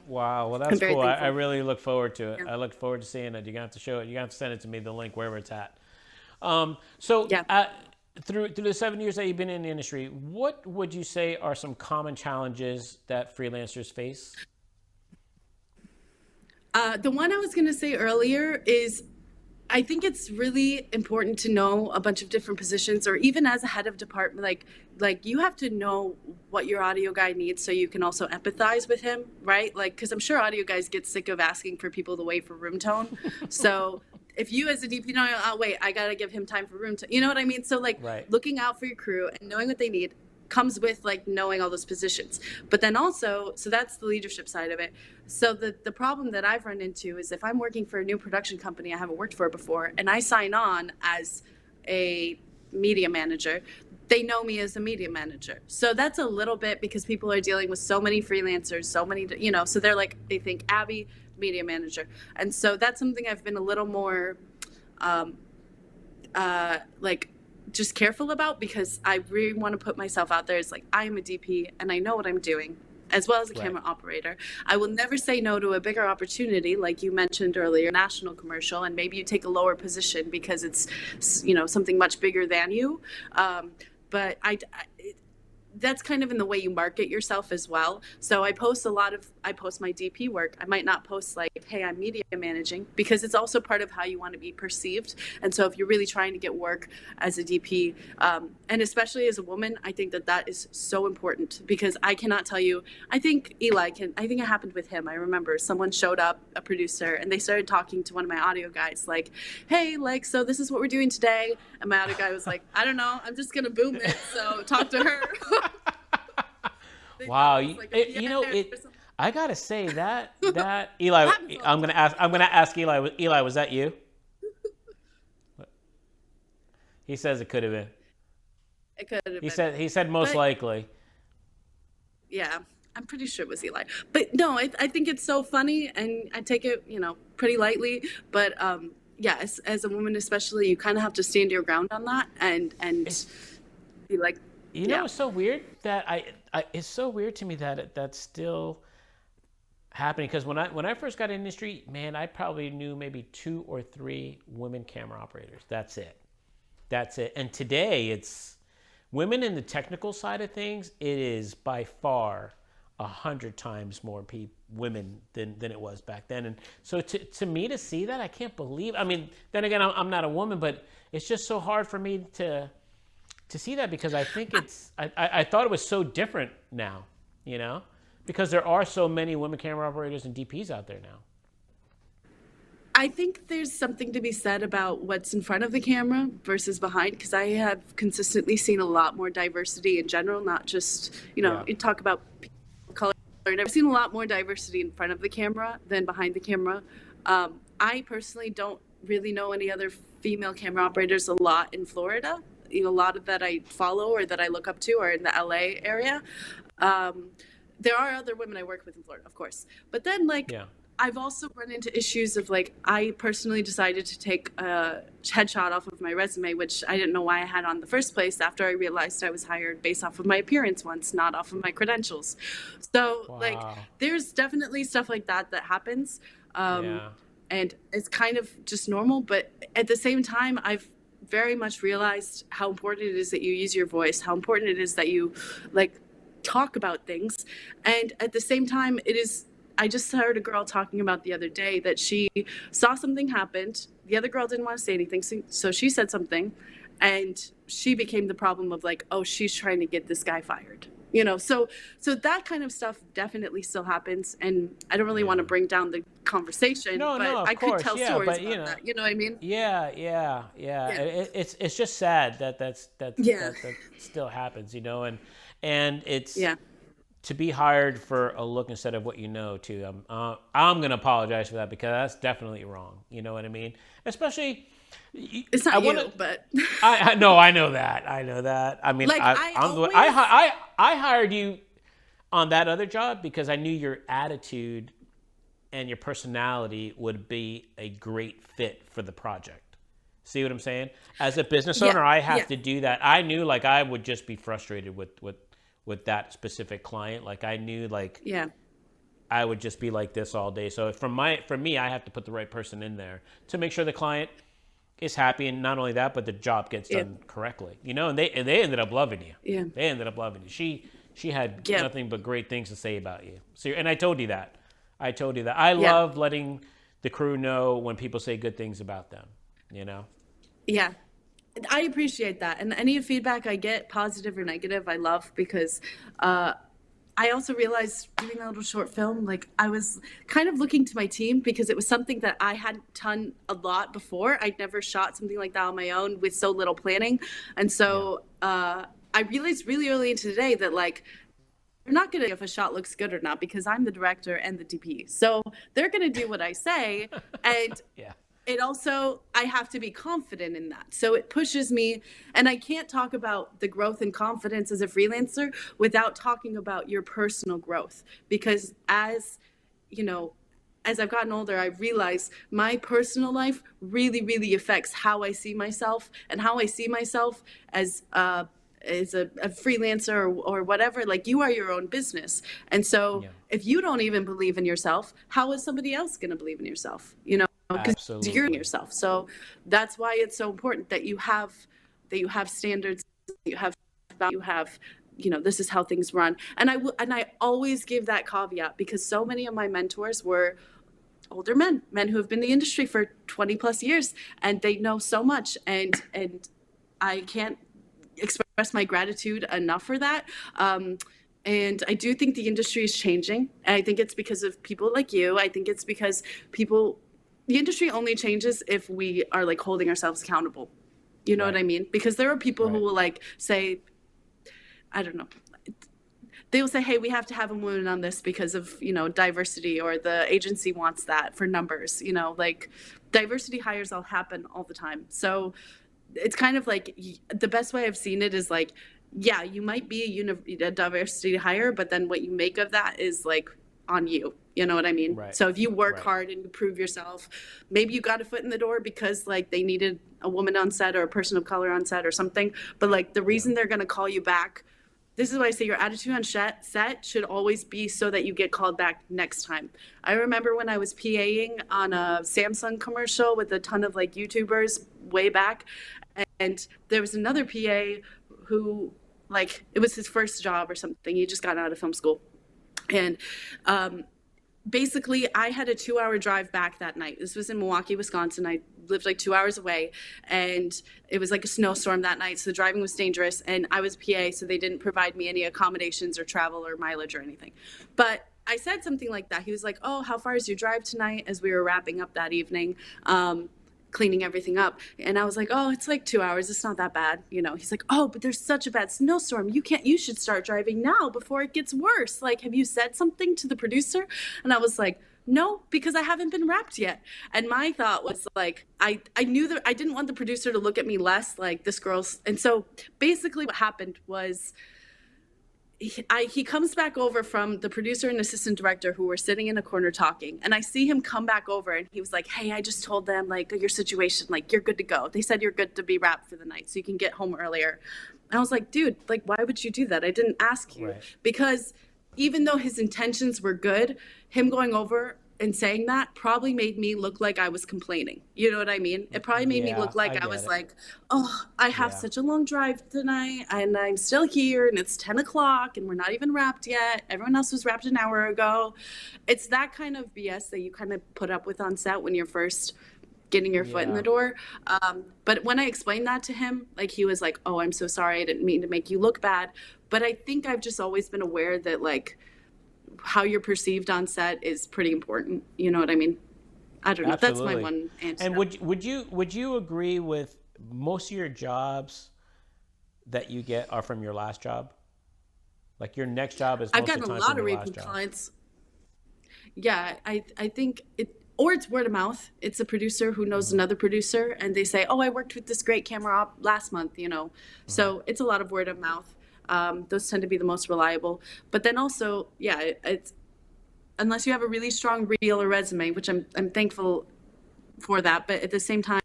Wow, well that's cool. I really look forward to it. Yeah. I look forward to seeing it. You're gonna have to show it. You're gonna have to send it to me, the link, wherever it's at. Through the 7 years that you've been in the industry, what would you say are some common challenges that freelancers face? The one I was going to say earlier is I think it's really important to know a bunch of different positions, or even as a head of department, like you have to know what your audio guy needs so you can also empathize with him, right? Like, because I'm sure audio guys get sick of asking for people to wait for room tone. So if you as a DP know, oh, wait, I got to give him time for room tone. You know what I mean? So like looking out for your crew and knowing what they need comes with like knowing all those positions. But then also, so that's the leadership side of it. So the problem that I've run into is if I'm working for a new production company I haven't worked for before and I sign on as a media manager, they know me as a media manager. So that's a little bit because people are dealing with so many freelancers, so many, so they're like, they think Abbey, media manager. And so that's something I've been a little more just careful about, because I really want to put myself out there as like, I'm a DP and I know what I'm doing, as well as a camera operator. I will never say no to a bigger opportunity, like you mentioned earlier, national commercial, and maybe you take a lower position because it's, something much bigger than you. But that's kind of in the way you market yourself as well. So I post my DP work. I might not post like, hey, I'm media managing, because it's also part of how you want to be perceived. And so if you're really trying to get work as a DP, and especially as a woman, I think that is so important, because I cannot tell you, I think it happened with him. I remember someone showed up, a producer, and they started talking to one of my audio guys like, hey, like, so this is what we're doing today. And my audio guy was like, I don't know, I'm just going to boom it. So talk to her. Wow, I gotta say that Eli, I'm gonna ask Eli. Eli, was that you? He says it could have been. It could have been. He said most likely. Yeah, I'm pretty sure it was Eli. But no, I think it's so funny, and I take it pretty lightly. But as a woman especially, you kind of have to stand your ground on that, and be like. It's so weird that it's so weird to me that that's still happening, because when I first got in the industry, man, I probably knew maybe 2 or 3 women camera operators. That's it. And today it's women in the technical side of things. It is by far 100 times more women than it was back then. And so to me to see that, I can't believe. I mean, then again, I'm not a woman, but it's just so hard for me to see that, because I think I thought it was so different now, because there are so many women camera operators and DPs out there now. I think there's something to be said about what's in front of the camera versus behind, because I have consistently seen a lot more diversity in general, not just, you talk about color. I've seen a lot more diversity in front of the camera than behind the camera. I personally don't really know any other female camera operators a lot in Florida. A lot of that I follow or that I look up to are in the LA area. There are other women I work with in Florida, of course. But then I've also run into issues of I personally decided to take a headshot off of my resume, which I didn't know why I had on the first place, after I realized I was hired based off of my appearance once, not off of my credentials. So there's definitely stuff like that happens. And it's kind of just normal. But at the same time, I've very much realized how important it is that you use your voice, how important it is that you talk about things. And at the same time, I just heard a girl talking about the other day that she saw something happened. The other girl didn't want to say anything. So she said something, and she became the problem of oh, she's trying to get this guy fired. So that kind of stuff definitely still happens, and I don't really want to bring down the conversation, No, but no, of I could course, tell yeah, stories but about that. You know what I mean? yeah, yeah, yeah. Yeah. It's just sad that Yeah. that still happens, and it's Yeah. to be hired for a look instead of what you know too. I'm gonna apologize for that because that's definitely wrong. You know what I mean? Especially, It's I not want to. you, but I know, I know that. I know that. I mean, like I I'm the always, I hired you on that other job because I knew your attitude and your personality would be a great fit for the project. See what I'm saying? As a business yeah, owner, I yeah, have to do that. I knew like I would just be frustrated with that specific client. Like I knew like yeah, I would just be like this all day. So for me, I have to put the right person in there to make sure the client is happy, and not only that, but the job gets yeah, done correctly. And they ended up loving you. yeah, They ended up loving you. She had yeah, nothing but great things to say about you. So, and I told you that. I told you that. I yeah, love letting the crew know when people say good things about them. You know. yeah. I appreciate that, and any feedback I get, positive or negative, I love because uh, I also realized doing a little short film, like I was kind of looking to my team because it was something that I hadn't done a lot before. I'd never shot something like that on my own with so little planning. And Yeah. so I realized really early into the day that like they're not going to if a shot looks good or not because I'm the director and the DP. So they're going to do what I say. And Yeah. it also I have to be confident in that, so it pushes me. And I can't talk about the growth and confidence as a freelancer without talking about your personal growth, because you know as I've gotten older, I realize my personal life really really affects how I see myself, and how I see myself as a freelancer, or whatever. Like, you are your own business, and so Yeah. if you don't even believe in yourself, how is somebody else going to believe in yourself? Because you're in Absolutely. yourself. So that's why it's so important that you have standards, that you have this is how things run. And I always give that caveat, because so many of my mentors were older men who have been in the industry for 20 plus years, and they know so much, and I can't express my gratitude enough for that. And I do think the industry is changing. And I think it's because of people like you. I think it's because the industry only changes if we are like holding ourselves accountable. You know what Right. I mean? Because there are people who Right. will like say, I don't know, they will say, hey, we have to have a woman on this because of, diversity, or the agency wants that for numbers. Like, diversity hires all happen all the time. So it's kind of like, the best way I've seen it is like, yeah, you might be a diversity hire, but then what you make of that is like on you. You know what I mean? Right. So if you work Right. hard and you prove yourself, maybe you got a foot in the door because like they needed a woman on set or a person of color on set or something. But like, the Yeah. reason they're going to call you back, this is why I say your attitude on set should always be so that you get called back next time. I remember when I was PAing on a Samsung commercial with a ton of like YouTubers way back, and there was another PA who, like, it was his first job or something. He just got out of film school. And basically, I had a 2-hour drive back that night. This was in Milwaukee, Wisconsin. I lived like 2 hours away, and it was like a snowstorm that night, so the driving was dangerous. And I was PA, so they didn't provide me any accommodations or travel or mileage or anything. But I said something like that. He was like, "Oh, how far is your drive tonight?" As we were wrapping up that evening, cleaning everything up. And I was like, "Oh, it's like 2 hours. It's not that bad." He's like, "Oh, but there's such a bad snowstorm. You should start driving now before it gets worse. Like, have you said something to the producer?" And I was like, "No, because I haven't been wrapped yet." And my thought was like, I knew that I didn't want the producer to look at me less like this girl's. And so basically what happened was, he comes back over from the producer and assistant director, who were sitting in a corner talking, and I see him come back over, and he was like, "Hey, I just told them like your situation, like you're good to go. They said you're good to be wrapped for the night, so you can get home earlier." And I was like, "Dude, like, why would you do that? I didn't ask you." Right. Because even though his intentions were good, him going over and saying that probably made me look like I was complaining. You know what I mean? It probably made me Yeah. look I like I get was it. like, "Oh, I have Yeah. such a long drive tonight, and I'm still here, and it's 10 o'clock, and we're not even wrapped yet. Everyone else was wrapped an hour ago." It's that kind of BS that you kind of put up with on set when you're first getting your foot in the Yeah. door. But when I explained that to him, like, he was like, "Oh, I'm so sorry. I didn't mean to make you look bad." But I think I've just always been aware that like how you're perceived on set is pretty important. You know what I mean? I don't know. That's my Absolutely. one And answer. would you agree with most of your jobs that you get are from your last job? Like your next job is I've most of gotten the a time lot from of your last repeat job. clients. Yeah, I think it, or it's word of mouth. It's a producer who knows Hmm. another producer, and they say, "Oh, I worked with this great camera op last month," you know. Hmm. So it's a lot of word of mouth. Those tend to be the most reliable. But then also, yeah, it's unless you have a really strong reel or resume, which I'm thankful for that. But at the same time,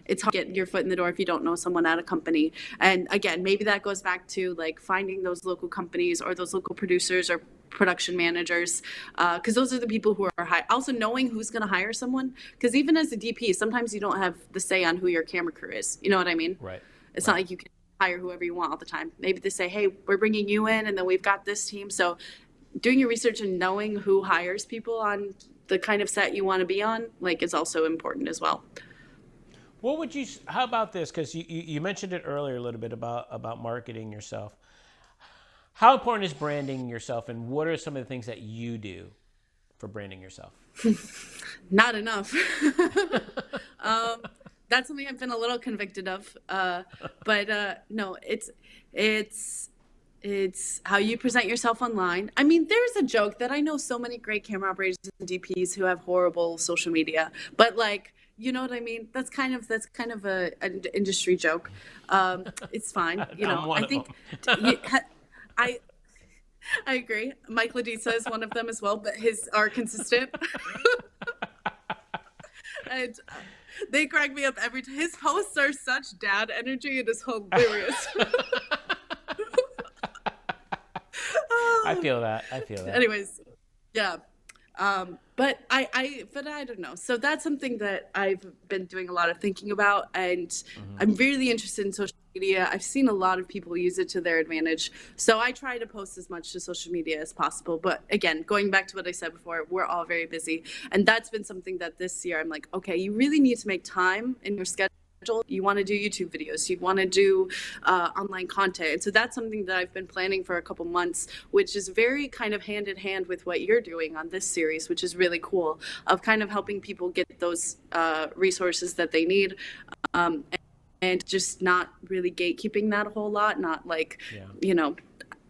it's hard to get your foot in the door if you don't know someone at a company. And again, maybe that goes back to like finding those local companies or those local producers or production managers, because those are the people who are high. Also, knowing who's going to hire someone, because even as a DP, sometimes you don't have the say on who your camera crew is. You know what I mean? Right. It's not Right. like you can hire whoever you want all the time. Maybe they say, "Hey, we're bringing you in, and then we've got this team." So doing your research and knowing who hires people on the kind of set you want to be on, like, is also important as well. What would you? How about this? Because you mentioned it earlier a little bit about marketing yourself. How important is branding yourself, and what are some of the things that you do for branding yourself? Not enough. um, that's something I've been a little convicted of. But no, it's it's how you present yourself online. I mean, there's a joke that I know so many great camera operators and DPs who have horrible social media, but like, you know what I mean? That's kind of an industry joke. It's fine. You I'm know, one I of them. think I I agree. Mike Ladisa is one of them as well, but his are consistent. And they crack me up every time. His posts are such dad energy. It is hilarious. I feel that. I feel that. Anyways, yeah. But I don't know. So that's something that I've been doing a lot of thinking about, and Hmm. I'm really interested in social media. I've seen a lot of people use it to their advantage. So I try to post as much to social media as possible. But again, going back to what I said before, we're all very busy. And that's been something that this year I'm like, okay, you really need to make time in your schedule. You want to do YouTube videos, you want to do online content. And so that's something that I've been planning for a couple months, which is very kind of hand in hand with what you're doing on this series, which is really cool, of kind of helping people get those resources that they need. Um, and just not really gatekeeping that a whole lot, not like, Yeah. you know,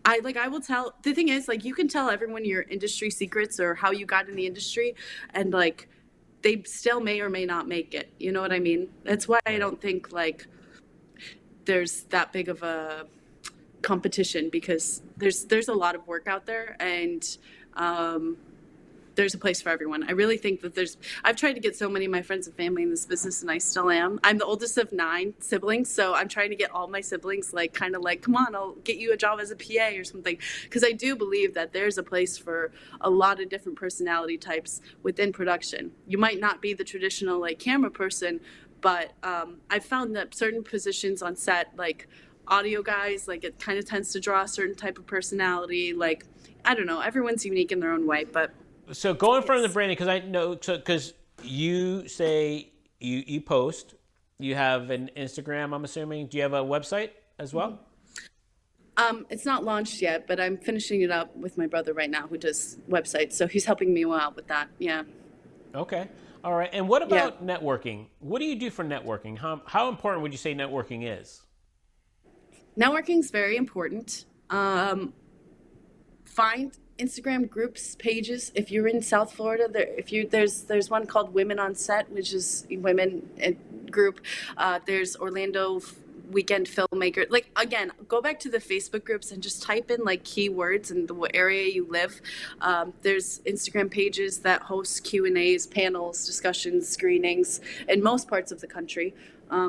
I will tell, the thing is, like, you can tell everyone your industry secrets or how you got in the industry, and like they still may or may not make it. You know what I mean? That's why I Right. don't think like there's that big of a competition, because there's a lot of work out there, and um, there's a place for everyone. I really think that I've tried to get so many of my friends and family in this business, and I still am. I'm the oldest of 9 siblings, so I'm trying to get all my siblings, like, kind of like, come on, I'll get you a job as a PA or something. Because I do believe that there's a place for a lot of different personality types within production. You might not be the traditional, like, camera person, but I've found that certain positions on set, like audio guys, like, it kind of tends to draw a certain type of personality. Like, I don't know, everyone's unique in their own way, but So going from the yes. branding, because I know, so because you say you post, you have an Instagram. I'm assuming. Do you have a website as well? It's not launched yet, but I'm finishing it up with my brother right now, who does websites. So he's helping me out with that. Yeah. Okay. All right. And what Yeah. about networking? What do you do for networking? How important would you say networking is? Networking is very important. Find Instagram groups, pages. If you're in South Florida, there's one called Women on Set, which is women group. There's Orlando Weekend Filmmaker. Like, again, go back to the Facebook groups and just type in like keywords and the area you live. There's Instagram pages that host Q&As, panels, discussions, screenings in most parts of the country.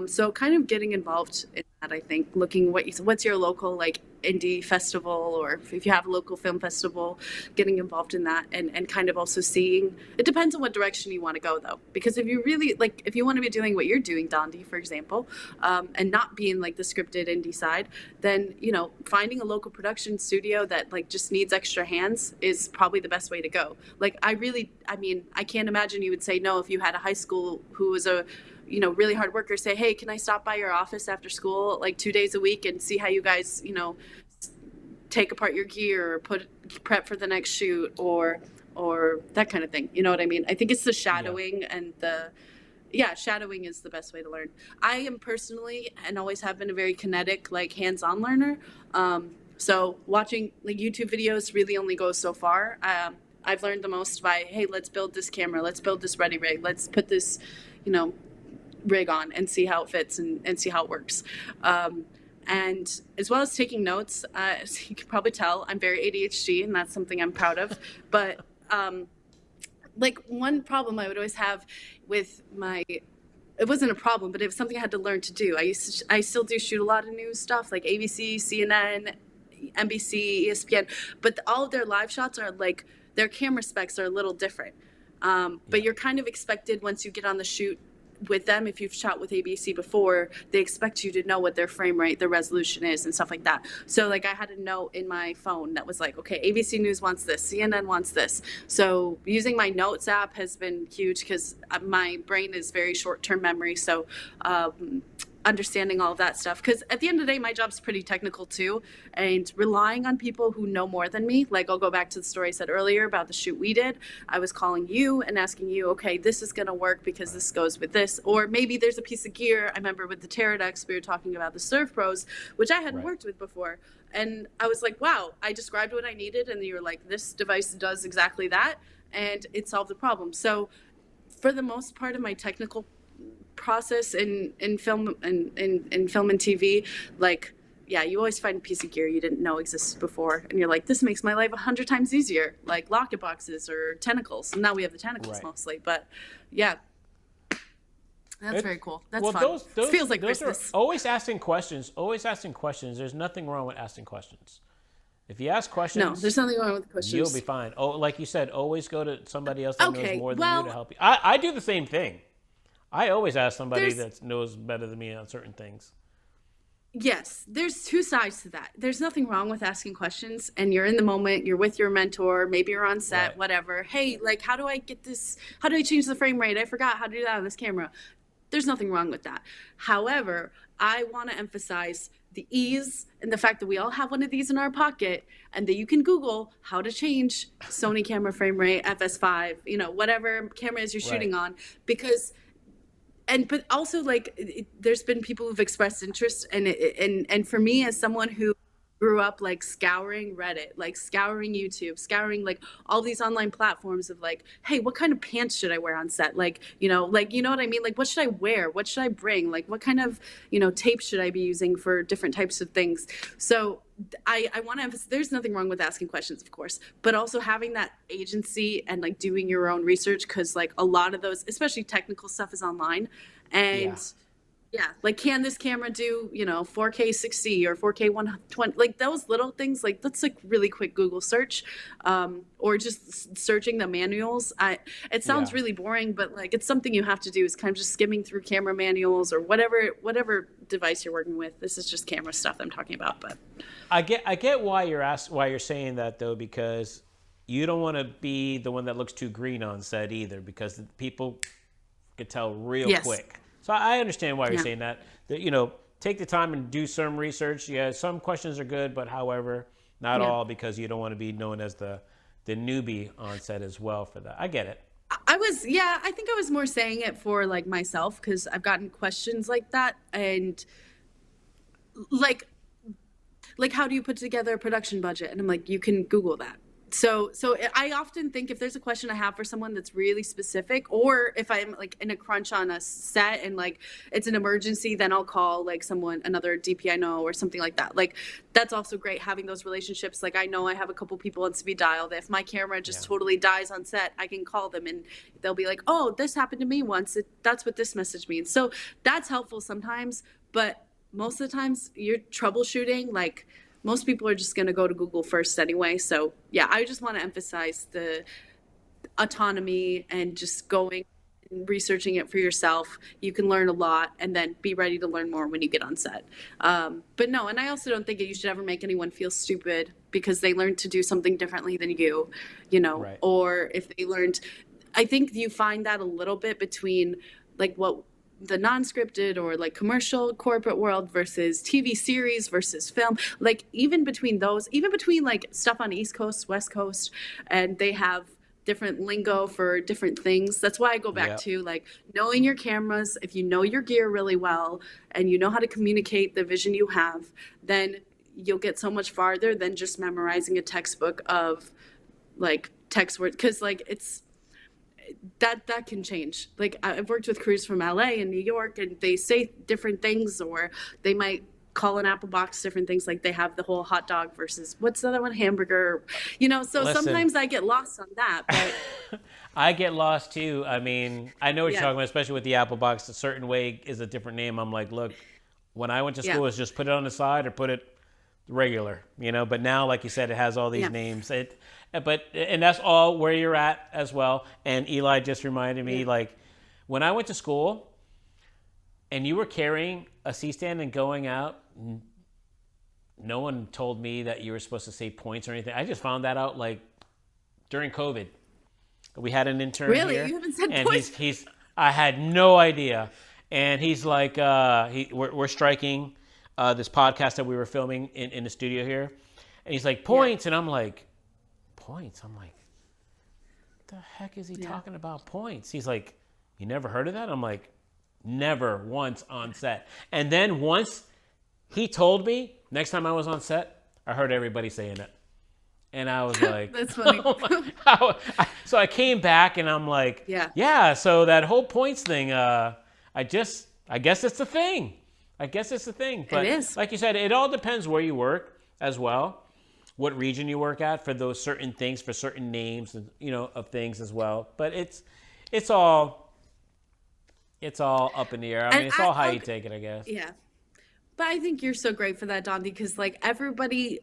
So kind of getting involved in that, I think, looking what's your local, like, indie festival, or if you have a local film festival, getting involved in that, and kind of also seeing, it depends on what direction you want to go, though, because if you really, like, if you want to be doing what you're doing, Dondi, for example, and not being like the scripted indie side, then, you know, finding a local production studio that like just needs extra hands is probably the best way to go. Like, I mean, I can't imagine you would say no if you had a high school who was a, you know, really hard worker, say, hey, can I stop by your office after school like 2 days a week and see how you guys, you know, take apart your gear or prep for the next shoot, or that kind of thing. You know what I mean? I think it's the Yeah. shadowing and the yeah, shadowing is the best way to learn. I am personally and always have been a very kinetic, like hands-on learner. So watching like YouTube videos really only goes so far. I've learned the most by, hey, let's build this camera, let's build this ready rig, let's put this, you know, rig on and see how it fits and see how it works. And as well as taking notes, as you can probably tell, I'm very ADHD, and that's something I'm proud of. But like one problem I would always have with my it wasn't a problem, but it was something I had to learn to do. I still do shoot a lot of news stuff like ABC, CNN, NBC, ESPN, but all of their live shots are like their camera specs are a little different. Yeah. But you're kind of expected once you get on the shoot with them, if you've shot with ABC before, they expect you to know what their frame rate, their resolution is, and stuff like that. So like I had a note in my phone that was like, okay, ABC News wants this, CNN wants this. So using my notes app has been huge because my brain is very short-term memory. So understanding all of that stuff, because at the end of the day my job's pretty technical too, and relying on people who know more than me. Like I'll go back to the story I said earlier about the shoot we did. I was calling you and asking you, okay, this is going to work because this goes with this, or maybe there's a piece of gear. I remember with the Pterodex we were talking about the Surf Pros, which I hadn't Right. worked with before, and I was like, wow, I described what I needed and you were like, this device does exactly that, and it solved the problem. So for the most part of my technical process in film and film and TV, like yeah, you always find a piece of gear you didn't know existed before, and you're like, this makes my life 100 times easier, like locket boxes or tentacles. And now we have the tentacles Right. mostly, but yeah, that's It- very cool. That's well, fun. those Feels like those Christmas. are always asking questions. Always asking questions. There's nothing wrong with asking questions. If you ask No, there's questions, nothing wrong with the you'll questions. be fine. Oh, like you said, always go to somebody else that knows Okay, more than you to well, help you. I do the same thing. I always ask somebody there's that knows better than me on certain things. yes, there's two sides to that. There's nothing wrong with asking questions, and you're in the moment, you're with your mentor, maybe you're on set, Right. whatever. Hey, like, how do I get this? How do I change the frame rate? I forgot how to do that on this camera. There's nothing wrong with that. However, I want to emphasize the ease and the fact that we all have one of these in our pocket, and that you can Google how to change Sony camera frame rate, FS5, you know, whatever camera is you're shooting Right. on, because but also like there's been people who've expressed interest, and for me as someone who grew up like scouring Reddit, like scouring YouTube, scouring like all these online platforms of like, hey, what kind of pants should I wear on set, like you know what I mean, like what should I wear, what should I bring, like what kind of tape should I be using for different types of things. So I want to emphasize there's nothing wrong with asking questions, of course, but also having that agency and like doing your own research, because like a lot of those, especially technical stuff, is online. Yeah. And yeah, like can this camera do 4K 60 or 4K 120, like those little things, like that's like really quick Google search, or just searching the manuals. It sounds Yeah. really boring, but like it's something you have to do, is kind of just skimming through camera manuals or whatever device you're working with. This is just camera stuff I'm talking about, but I get why you're saying that though, because you don't want to be the one that looks too green on set either, because people could tell real yes. quick. So I understand why you're Yeah. saying that. That take the time and do some research. Yeah, some questions are good, but however, not Yeah. all, because you don't want to be known as the newbie on set as well for that. I get it. I think I was more saying it for like myself, because I've gotten questions like that, and like how do you put together a production budget? And I'm like, you can Google that. So I often think if there's a question I have for someone that's really specific, or if I'm like in a crunch on a set and like it's an emergency, then I'll call like another DP I know or something like that. Like that's also great, having those relationships. Like I know I have a couple people on speed dial that if my camera just Yeah. totally dies on set, I can call them and they'll be like, oh, this happened to me once. That's what this message means. So that's helpful sometimes, but most of the times you're troubleshooting, like most people are just going to go to Google first anyway. So yeah, I just want to emphasize the autonomy and just going and researching it for yourself. You can learn a lot, and then be ready to learn more when you get on set. But no, and I also don't think that you should ever make anyone feel stupid because they learned to do something differently than Right. or if they learned, I think you find that a little bit between like what the non-scripted or like commercial corporate world versus TV series versus film, like even between those, even between like stuff on East Coast, West Coast, and they have different lingo for different things. That's why I go back Yeah. to like knowing your cameras. If you know your gear really well and you know how to communicate the vision you have, then you'll get so much farther than just memorizing a textbook of like text words, because like it's that can change. Like I've worked with crews from LA and New York, and they say different things, or they might call an apple box different things. Like they have the whole hot dog versus what's the other one, hamburger, so Listen, sometimes I get lost on that, but I get lost too. I mean, I know what you're yeah, talking about, especially with the Apple Box. A certain way is a different name. I'm like, look, when I went to yeah, school, it's just put it on the side or put it regular, But now, like you said, it has all these yeah, names. And that's all where you're at as well. And Eli just reminded yeah. me, like, when I went to school and you were carrying a C-stand and going out, no one told me that you were supposed to say points or anything. I just found that out like during COVID. We had an intern Really? here, You haven't said and points? he's I had no idea, and he's like, we're striking this podcast that we were filming in the studio here, and he's like Yeah, points, and I'm like points. I'm like, what the heck is he yeah. talking about points? He's like, you never heard of that? I'm like, never once on set. And then once he told me, next time I was on set, I heard everybody saying it. And I was like, That's funny. oh so I came back and I'm like, Yeah, yeah, so that whole points thing, I guess it's the thing. I guess it's the thing. it But is. like you said, it all depends where you work as well, what region you work at for those certain things, for certain names, and of things as well. But it's all up in the air. I mean, And it's all how you okay, take it, I guess. yeah. But I think you're so great for that, Don, because like everybody,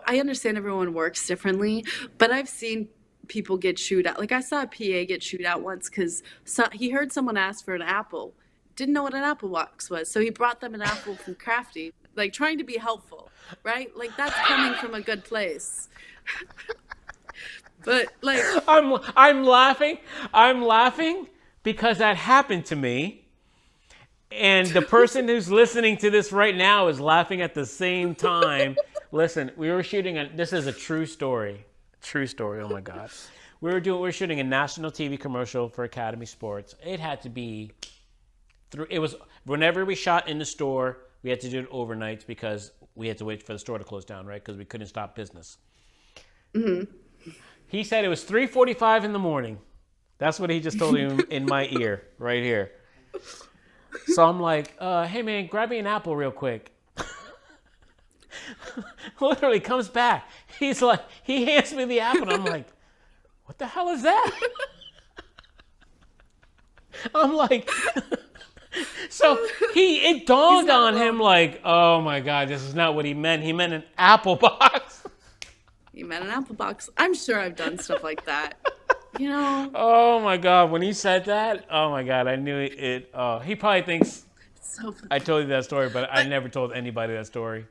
I understand everyone works differently, but I've seen people get chewed out. Like I saw a PA get chewed out once because he heard someone ask for an apple, didn't know what an apple box was, so he brought them an apple from Crafty, like trying to be helpful, right? Like that's coming from a good place. But like, I'm laughing. I'm laughing because that happened to me. And the person who's listening to this right now is laughing at the same time. Listen, we were shooting this is a true story. True story. Oh my God. We were shooting a national TV commercial for Academy Sports. It had to be it was whenever we shot in the store, we had to do it overnights because we had to wait for the store to close down, right? Because we couldn't stop business. mm-hmm. He said it was 3:45 in the morning. That's what he just told me in my ear right here. So I'm like, hey man, grab me an apple real quick. Literally comes back. He's like, he hands me the apple. And I'm like, what the hell is that? I'm like, so it He's dawned not on him wrong. like, oh my God, this is not what he meant. He meant an apple box. You met an apple box. I'm sure I've done stuff like that. You know, Oh my God, when he said that, oh my God, I knew it. He probably thinks so funny. I told you that story, but I But never told anybody that story.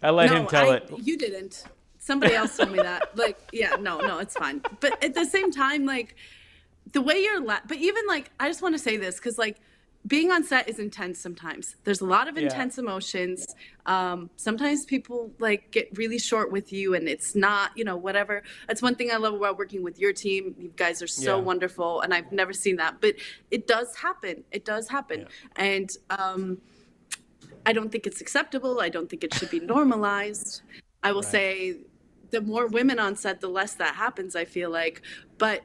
I let him no, tell it. you didn't. Somebody else told me that. Like, yeah, no, it's fine. But at the same time, like the way but even like, I just want to say this because like being on set is intense sometimes. There's a lot of Yeah. intense emotions. Sometimes people like get really short with you and it's not, whatever. That's one thing I love about working with your team. You guys are so Yeah. wonderful and I've never seen that, but it does happen. It does happen. Yeah. And I don't think it's acceptable. I don't think it should be normalized. I will Right. say the more women on set, the less that happens, I feel like. But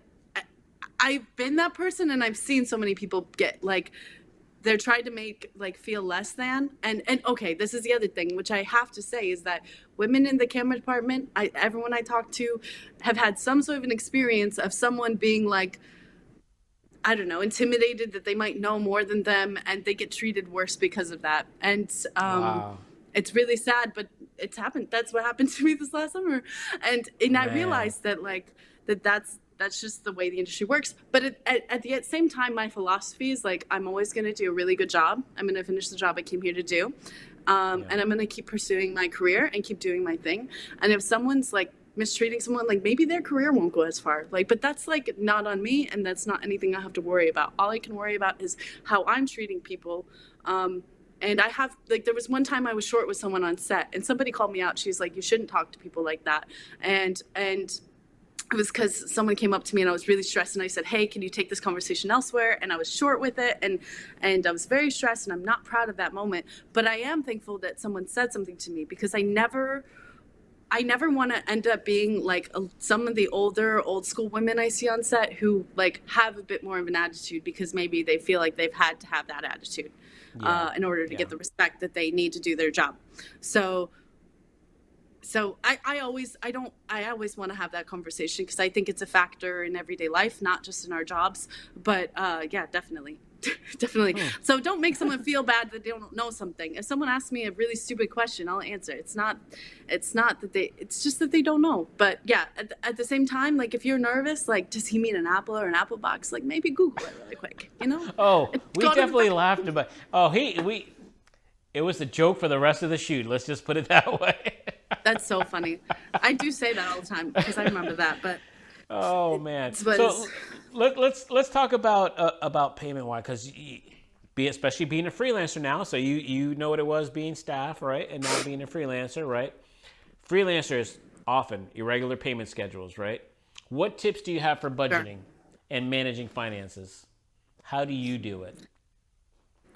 I've been that person and I've seen so many people get like, they're trying to make like feel less than. And okay, this is the other thing, which I have to say is that women in the camera department, everyone I talk to have had some sort of an experience of someone being like, I don't know, intimidated that they might know more than them and they get treated worse because of that. And Wow. it's really sad, but it's happened. That's what happened to me this last summer. And I Man. realized that like that's just the way the industry works. But at the same time, my philosophy is like I'm always going to do a really good job. I'm going to finish the job I came here to do, Yeah. and I'm going to keep pursuing my career and keep doing my thing. And if someone's like mistreating someone, like maybe their career won't go as far. Like, but that's like not on me, and that's not anything I have to worry about. All I can worry about is how I'm treating people. And I have, like, there was one time I was short with someone on set, and somebody called me out. She's like, "You shouldn't talk to people like that." And it was because someone came up to me and I was really stressed, and I said, "Hey, can you take this conversation elsewhere?" And I was short with it, and I was very stressed, and I'm not proud of that moment. But I am thankful that someone said something to me, because I never want to end up being like some of the old school women I see on set who like have a bit more of an attitude, because maybe they feel like they've had to have that attitude in order to get the respect that they need to do their job. So I always want to have that conversation, because I think it's a factor in everyday life, not just in our jobs. But yeah, definitely. Definitely. So don't make someone feel bad that they don't know something. If someone asks me a really stupid question, I'll answer. It's not that it's just that they don't know. But yeah, at the same time, like if you're nervous, like does he mean an apple or an apple box? Like maybe Google it really quick, you know? Oh, we definitely laughed about. Oh, it was a joke for the rest of the shoot. Let's just put it that way. That's so funny. I do say that all the time because I remember that, but oh man. So let's talk about payment wise, because especially being a freelancer now. So you know what it was being staff, right? And now being a freelancer, right? Freelancers often irregular payment schedules, right? What tips do you have for budgeting and managing finances? How do you do it?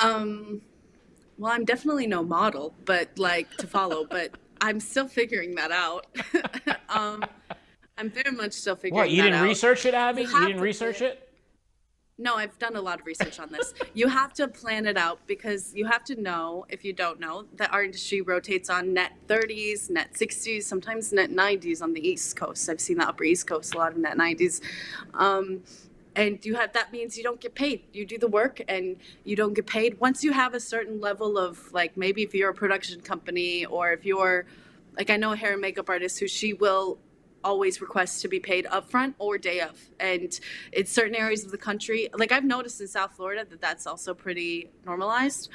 Well, I'm definitely no model, but like to follow, but I'm still figuring that out. I'm very much still figuring that out. What, you didn't research it, Abby? You didn't research it? No, I've done a lot of research on this. You have to plan it out, because you have to know, if you don't know, that our industry rotates on net 30s, net 60s, sometimes net 90s on the East Coast. I've seen the Upper East Coast, a lot of net 90s. And that means you don't get paid. You do the work and you don't get paid. Once you have a certain level of, like, maybe if you're a production company, or if you're, like, I know a hair and makeup artist who she will always request to be paid upfront or day of. And it's certain areas of the country, like I've noticed in South Florida, that's also pretty normalized.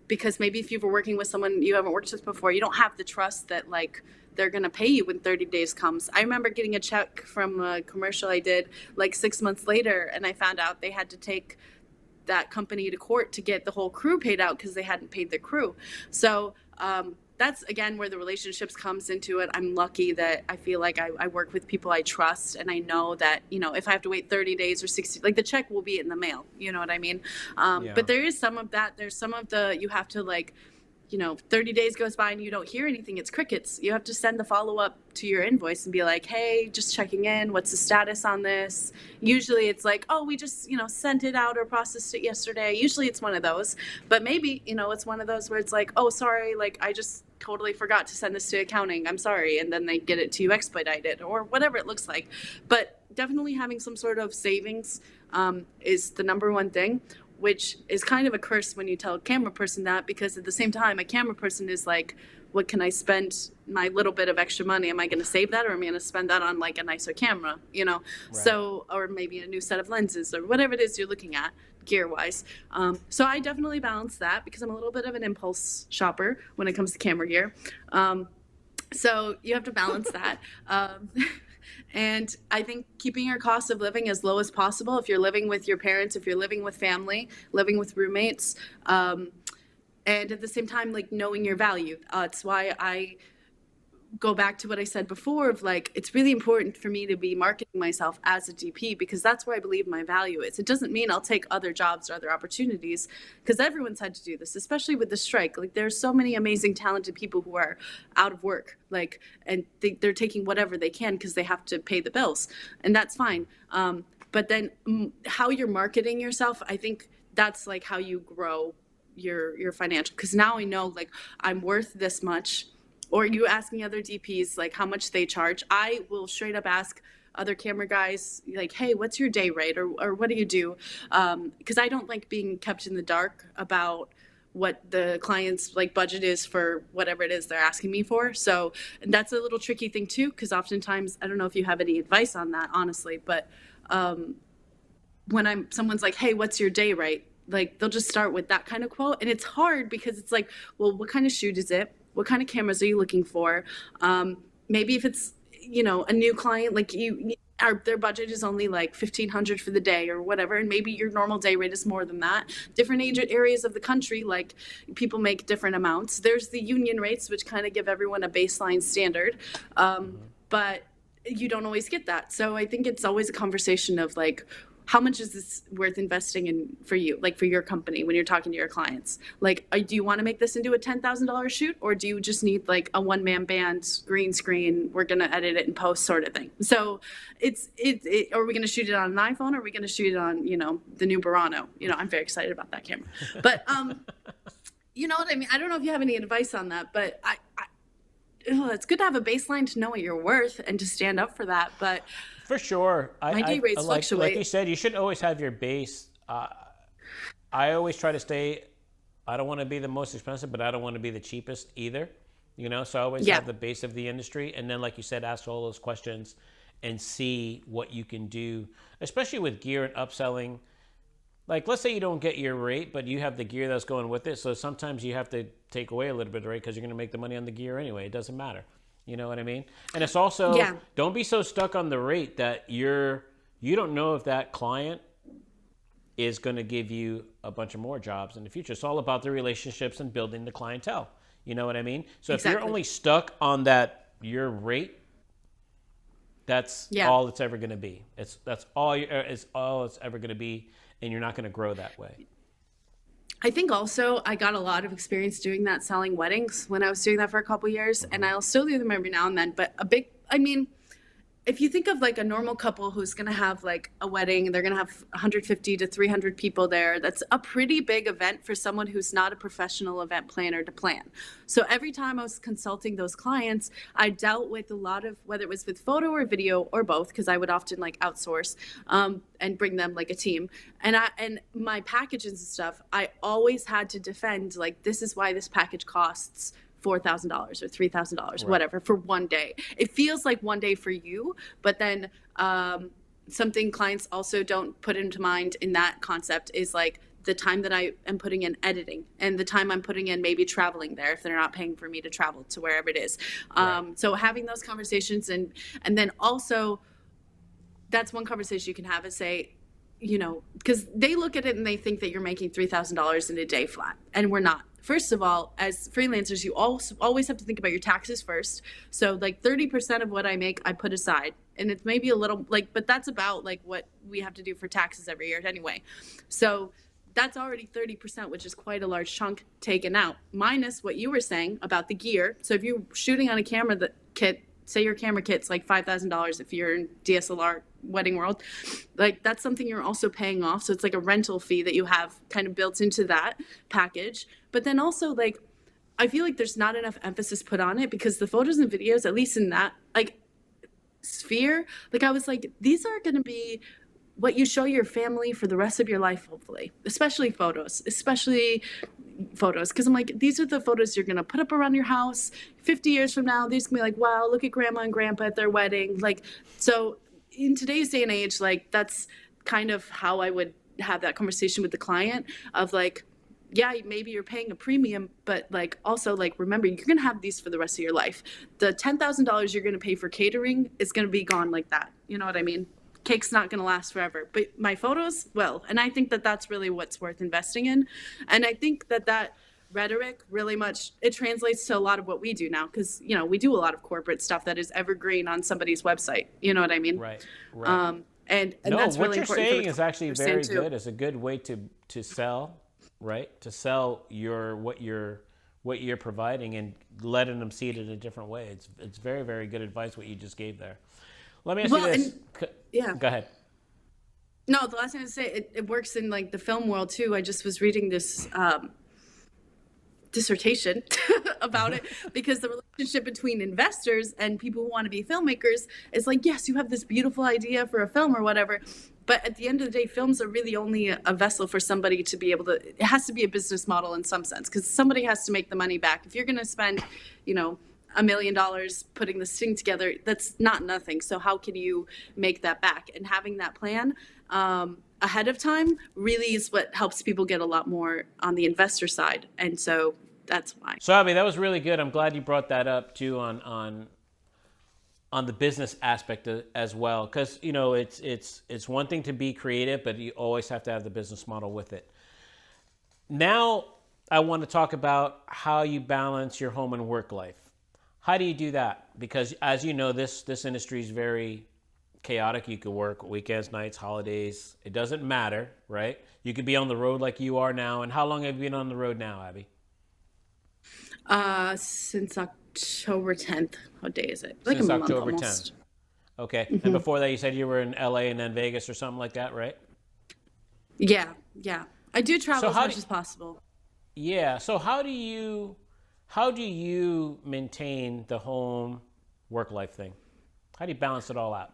Because maybe if you were working with someone you haven't worked with before, you don't have the trust that like they're going to pay you when 30 days comes. I remember getting a check from a commercial I did like 6 months later, and I found out they had to take that company to court to get the whole crew paid out because they hadn't paid the crew. So that's, again, where the relationships comes into it. I'm lucky that I feel like I work with people I trust, and I know that, you know, if I have to wait 30 days or 60, like the check will be in the mail, you know what I mean? But there is some of that. There's some of the, you have to like, you know, 30 days goes by and you don't hear anything. It's crickets. You have to send the follow-up to your invoice and be like, hey, just checking in. What's the status on this? Usually it's like, oh, we just, you know, sent it out or processed it yesterday. Usually it's one of those. But maybe, you know, it's one of those where it's like, oh, sorry, like I just totally forgot to send this to accounting. I'm sorry. And then they get it to you expedited or whatever it looks like. But definitely having some sort of savings is the number one thing, which is kind of a curse when you tell a camera person that, because at the same time, a camera person is like, what can I spend my little bit of extra money? Am I going to save that, or am I going to spend that on like a nicer camera, you know? Right. So, or maybe a new set of lenses or whatever it is you're looking at gear wise. So I definitely balance that because I'm a little bit of an impulse shopper when it comes to camera gear. So you have to balance that. And I think keeping your cost of living as low as possible. If you're living with your parents, if you're living with family, living with roommates, and at the same time, like knowing your value. It's why I go back to what I said before of like, it's really important for me to be marketing myself as a DP because that's where I believe my value is. It doesn't mean I'll take other jobs or other opportunities because everyone's had to do this, especially with the strike. Like there's so many amazing, talented people who are out of work, like, and they're taking whatever they can because they have to pay the bills, and that's fine. But then how you're marketing yourself, I think that's like how you grow your financial, because now I know like I'm worth this much. Or you asking other DPs like how much they charge. I will straight up ask other camera guys like, hey, what's your day rate, or what do you do? Because I don't like being kept in the dark about what the client's like budget is for whatever it is they're asking me for. So that's a little tricky thing too, because oftentimes, I don't know if you have any advice on that, honestly, but when someone's like, hey, what's your day rate? Like they'll just start with that kind of quote. And it's hard because it's like, well, what kind of shoot is it? What kind of cameras are you looking for? Maybe if it's, a new client, like their budget is only like 1,500 for the day or whatever, and maybe your normal day rate is more than that. Different areas of the country, like people make different amounts. There's the union rates, which kind of give everyone a baseline standard, but you don't always get that. So I think it's always a conversation of like, how much is this worth investing in for you, like for your company when you're talking to your clients? Like, do you want to make this into a $10,000 shoot, or do you just need like a one-man band, green screen, we're going to edit it and post sort of thing? So are we going to shoot it on an iPhone, or are we going to shoot it on, the new Burano? I'm very excited about that camera. But, you know what I mean? I don't know if you have any advice on that, but it's good to have a baseline to know what you're worth and to stand up for that. But for sure, my day rates fluctuate. Like you said, you should always have your base. I always try to stay. I don't want to be the most expensive, but I don't want to be the cheapest either. So I always have the base of the industry, and then, like you said, ask all those questions and see what you can do, especially with gear and upselling. Like, let's say you don't get your rate, but you have the gear that's going with it. So sometimes you have to take away a little bit of the rate because you're going to make the money on the gear anyway. It doesn't matter. You know what I mean? And it's also, don't be so stuck on the rate that you don't know if that client is going to give you a bunch of more jobs in the future. It's all about the relationships and building the clientele. You know what I mean? So if you're only stuck on your rate, that's all it's ever going to be. That's all it's ever going to be, and you're not going to grow that way. I think also I got a lot of experience doing that, selling weddings when I was doing that for a couple of years, and I'll still do them every now and then. But if you think of like a normal couple who's going to have like a wedding, they're going to have 150 to 300 people there. That's a pretty big event for someone who's not a professional event planner to plan. So every time I was consulting those clients, I dealt with a lot of, whether it was with photo or video or both, because I would often like outsource and bring them like a team. And my packages and stuff, I always had to defend, like, this is why this package costs $4,000 or $3,000, whatever, for one day. It feels like one day for you, but then something clients also don't put into mind in that concept is like the time that I am putting in editing and the time I'm putting in maybe traveling there if they're not paying for me to travel to wherever it is. So having those conversations and then also that's one conversation you can have is say, because they look at it and they think that you're making $3,000 in a day flat, and we're not. First of all, as freelancers, you always have to think about your taxes first. So like 30% of what I make, I put aside. And it's maybe a little but that's about like what we have to do for taxes every year anyway. So that's already 30%, which is quite a large chunk taken out, minus what you were saying about the gear. So if you're shooting on a camera kit, say your camera kit's like $5,000 if you're in DSLR wedding world, like that's something you're also paying off. So it's like a rental fee that you have kind of built into that package. But then also like, I feel like there's not enough emphasis put on it because the photos and videos, at least in that like sphere, like I was like, these are going to be what you show your family for the rest of your life, hopefully, especially photos. Because I'm like, these are the photos you're going to put up around your house 50 years from now. These can be like, wow, look at grandma and grandpa at their wedding. Like, so in today's day and age, like that's kind of how I would have that conversation with the client of like, yeah, maybe you're paying a premium, but like also like, remember, you're going to have these for the rest of your life. The $10,000 you're going to pay for catering is going to be gone like that. You know what I mean? Cake's not going to last forever, but my photos will. And I think that that's really what's worth investing in. And I think that rhetoric really much, it translates to a lot of what we do now. Cause we do a lot of corporate stuff that is evergreen on somebody's website. You know what I mean? Right. And no, that's what really you're important saying is actually very too. good. It's a good way to sell, right? To sell what you're providing and letting them see it in a different way. It's very, very good advice what you just gave there. Let me ask you this. Go ahead. No, the last thing I would say, it works in like the film world too. I just was reading this dissertation about it because the relationship between investors and people who want to be filmmakers is like, yes, you have this beautiful idea for a film or whatever. But at the end of the day, films are really only a vessel for somebody to be able to, it has to be a business model in some sense because somebody has to make the money back. If you're going to spend, $1 million putting this thing together, that's not nothing. So how can you make that back? And having that plan ahead of time really is what helps people get a lot more on the investor side. And so that's why. So Abbey, that was really good. I'm glad you brought that up too on on the business aspect as well, because you know it's one thing to be creative, but you always have to have the business model with it. Now, I want to talk about how you balance your home and work life. How do you do that? Because as you know, this industry is very chaotic. You could work weekends, nights, holidays. It doesn't matter, right? You could be on the road like you are now. And how long have you been on the road now, Abby? Since October 10th. What day is it? Like a Since month October 10th. almost. Okay. And before that, you said you were in LA and then Vegas or something like that, right? Yeah, yeah. I do travel So as much as possible. yeah. So how do you maintain the home work life thing? How do you balance it all out?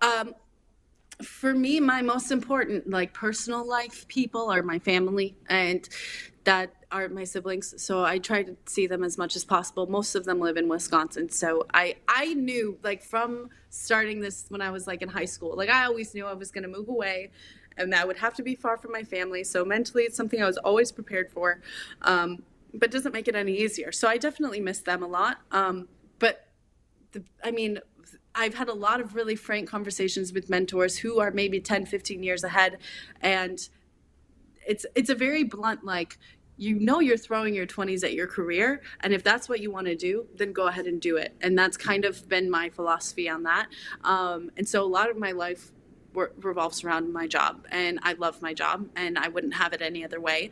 For me, my most important like personal life people are my family, and that are my siblings. So I try to see them as much as possible. Most of them live in Wisconsin. So I knew like from starting this when I was like in high school, like I always knew I was going to move away and that would have to be far from my family. So mentally it's something I was always prepared for. But doesn't make it any easier. So I definitely miss them a lot. But I mean, I've had a lot of really frank conversations with mentors who are maybe 10, 15 years ahead. And it's a very blunt, like, you know, you're throwing your 20s at your career. And if that's what you want to do, then go ahead and do it. And that's kind of been my philosophy on that. And so a lot of my life revolves around my job. And I love my job and I wouldn't have it any other way.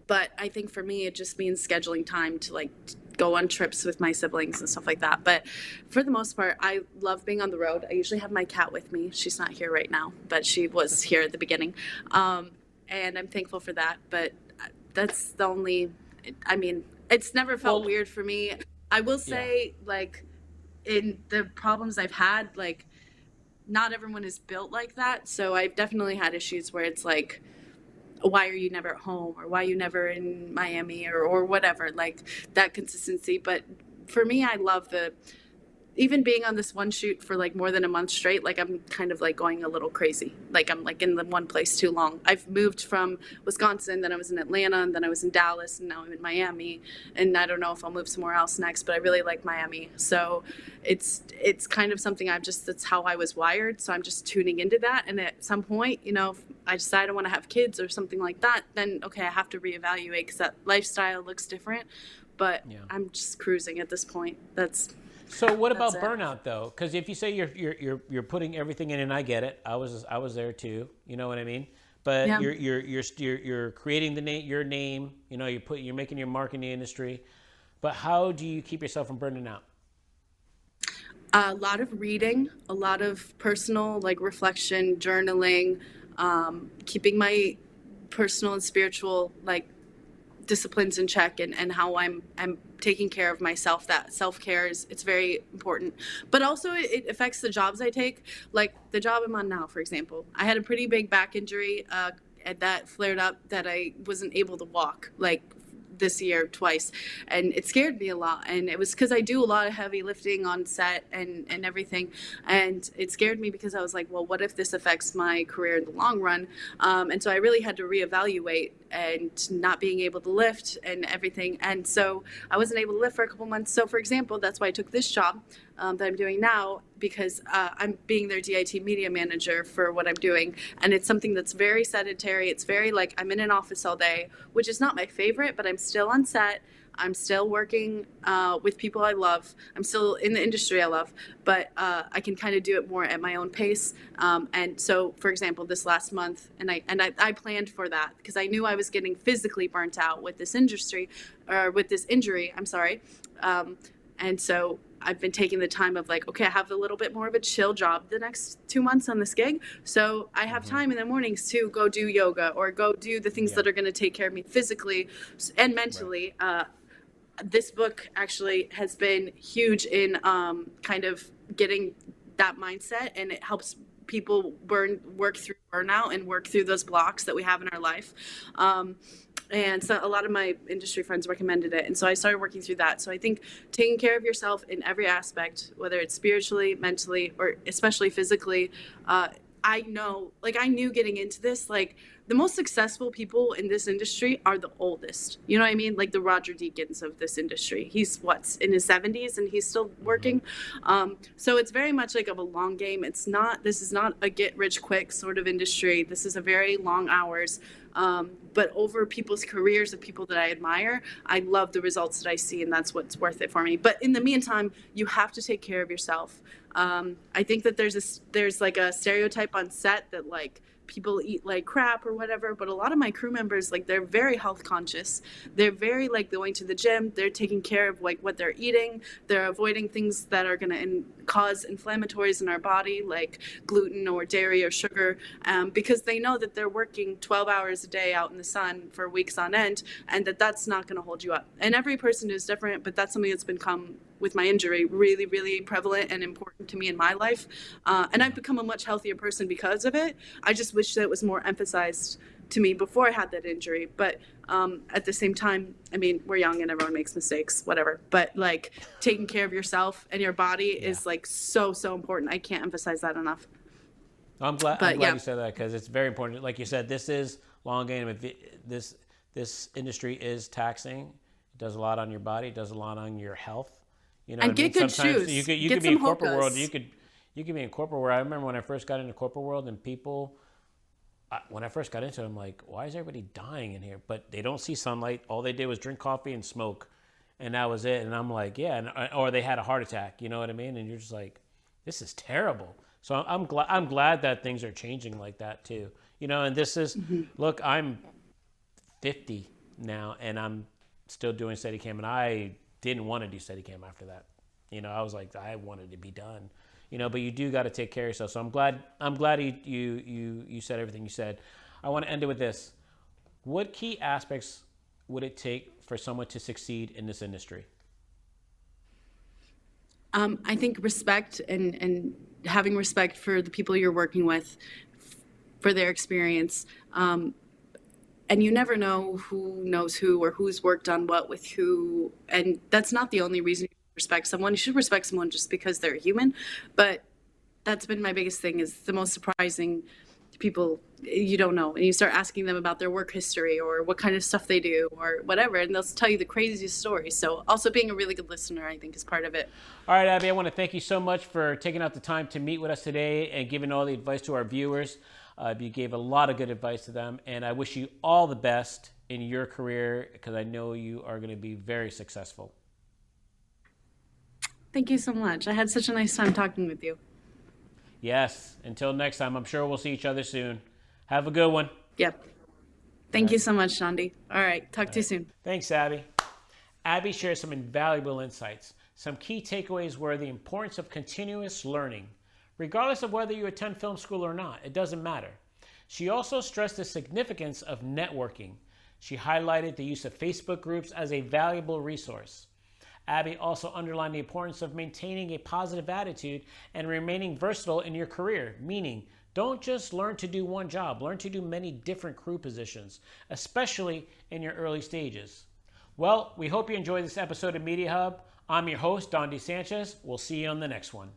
But I think for me, it just means scheduling time to like go on trips with my siblings and stuff like that. But for the most part, I love being on the road. I usually have my cat with me. She's not here right now, but she was here at the beginning. And I'm thankful for that. But that's the only, I mean, it's never felt Well, weird for me. I will yeah. say, like, in the problems I've had, like, not everyone is built like that. So I've definitely had issues where it's like, why are you never at home, or why are you never in Miami, or whatever, like that consistency. But for me, I love the, even being on this one shoot for like more than a month straight, like I'm kind of like going a little crazy. Like I'm like in the one place too long. I've moved from Wisconsin, then I was in Atlanta, and then I was in Dallas, and now I'm in Miami. And I don't know if I'll move somewhere else next, but I really like Miami. So it's kind of something that's how I was wired. So I'm just tuning into that. And at some point, you know, if I decide I want to have kids or something like that, then okay, I have to reevaluate because that lifestyle looks different. But Yeah. I'm just cruising at this point. So what That's about it. burnout though? Because if you say you're putting everything in, and I get it, I was there too. You know what I mean? But Yeah. you're creating your name. You know, you're making your mark in the industry. But how do you keep yourself from burning out? A lot of reading, a lot of personal like reflection, journaling, keeping my personal and spiritual like disciplines in check, and how I'm taking care of myself. That self-care is, it's very important. But also it affects the jobs I take. Like the job I'm on now, for example. I had a pretty big back injury and that flared up that I wasn't able to walk like this year twice, and it scared me a lot. And it was because I do a lot of heavy lifting on set and everything, and it scared me because I was like, well, what if this affects my career in the long run? And so I really had to reevaluate, and not being able to lift and everything. And so I wasn't able to lift for a couple months. So for example, that's why I took this job that I'm doing now, because I'm being their DIT media manager for what I'm doing. And it's something that's very sedentary. It's very like I'm in an office all day, which is not my favorite, but I'm still on set. I'm still working with people I love. I'm still in the industry I love, but I can kind of do it more at my own pace. And so, for example, this last month, and I planned for that because I knew I was getting physically burnt out with this industry, or with this injury. I'm sorry. And so I've been taking the time of like, okay, I have a little bit more of a chill job the next 2 months on this gig. So I have time in the mornings to go do yoga or go do the things Yeah. that are going to take care of me physically and Right. mentally. This book actually has been huge in kind of getting that mindset, and it helps people work through burnout and work through those blocks that we have in our life. And so a lot of my industry friends recommended it, and so I started working through that. So I think taking care of yourself in every aspect, whether it's spiritually, mentally, or especially physically, I know, like I knew getting into this, like the most successful people in this industry are the oldest. You know what I mean? Like the Roger Deakins of this industry. He's what's in his 70s and he's still working. So it's very much like of a long game. This is not a get rich quick sort of industry. This is a very long hours. But over people's careers of people that I admire, I love the results that I see, and that's what's worth it for me. But in the meantime, you have to take care of yourself. I think that there's like a stereotype on set that like people eat like crap or whatever, but a lot of my crew members, like they're very health conscious. They're very like going to the gym. They're taking care of like what they're eating. They're avoiding things that are going to cause inflammatories in our body, like gluten or dairy or sugar, because they know that they're working 12 hours a day out in the sun for weeks on end, and that's not going to hold you up. And every person is different, but that's something that's become with my injury really, really prevalent and important to me in my life. And I've become a much healthier person because of it. I just wish that it was more emphasized to me before I had that injury. But at the same time, I mean, we're young and everyone makes mistakes, whatever. But like taking care of yourself and your body is like so, so important. I can't emphasize that enough. I'm glad you said that, because it's very important. Like you said, this is long game. This industry is taxing. It does a lot on your body. It does a lot on your health. You know, and get good shoes. You could be in corporate world. You could be in corporate world. I remember when I first got into corporate world, and people, when I first got into it, I'm like, why is everybody dying in here? But they don't see sunlight. All they did was drink coffee and smoke, and that was it. And I'm like, yeah, or they had a heart attack. You know what I mean? And you're just like, this is terrible. So I'm glad that things are changing like that too. You know, and this is, look, I'm 50 now, and I'm still doing Steadicam, and I didn't want to do Steadicam after that. You know, I was like, I wanted to be done. You know, but you do got to take care of yourself. So I'm glad you said everything you said. I want to end it with this. What key aspects would it take for someone to succeed in this industry? I think respect and having respect for the people you're working with, for their experience. And you never know who knows who or who's worked on what with who. And that's not the only reason you respect someone. You should respect someone just because they're human. But that's been my biggest thing, is the most surprising people you don't know. And you start asking them about their work history or what kind of stuff they do or whatever, and they'll tell you the craziest stories. So also being a really good listener, I think, is part of it. All right, Abby, I want to thank you so much for taking out the time to meet with us today and giving all the advice to our viewers. You gave a lot of good advice to them, and I wish you all the best in your career, because I know you are going to be very successful. Thank you so much. I had such a nice time talking with you. Yes. Until next time, I'm sure we'll see each other soon. Have a good one. Yep. Thank you so much, Shandi. All right. Talk to you soon. Thanks, Abby. Abby shares some invaluable insights. Some key takeaways were the importance of continuous learning. Regardless of whether you attend film school or not, it doesn't matter. She also stressed the significance of networking. She highlighted the use of Facebook groups as a valuable resource. Abby also underlined the importance of maintaining a positive attitude and remaining versatile in your career, meaning don't just learn to do one job, learn to do many different crew positions, especially in your early stages. Well, we hope you enjoyed this episode of Media Hub. I'm your host, Don DeSanchez. We'll see you on the next one.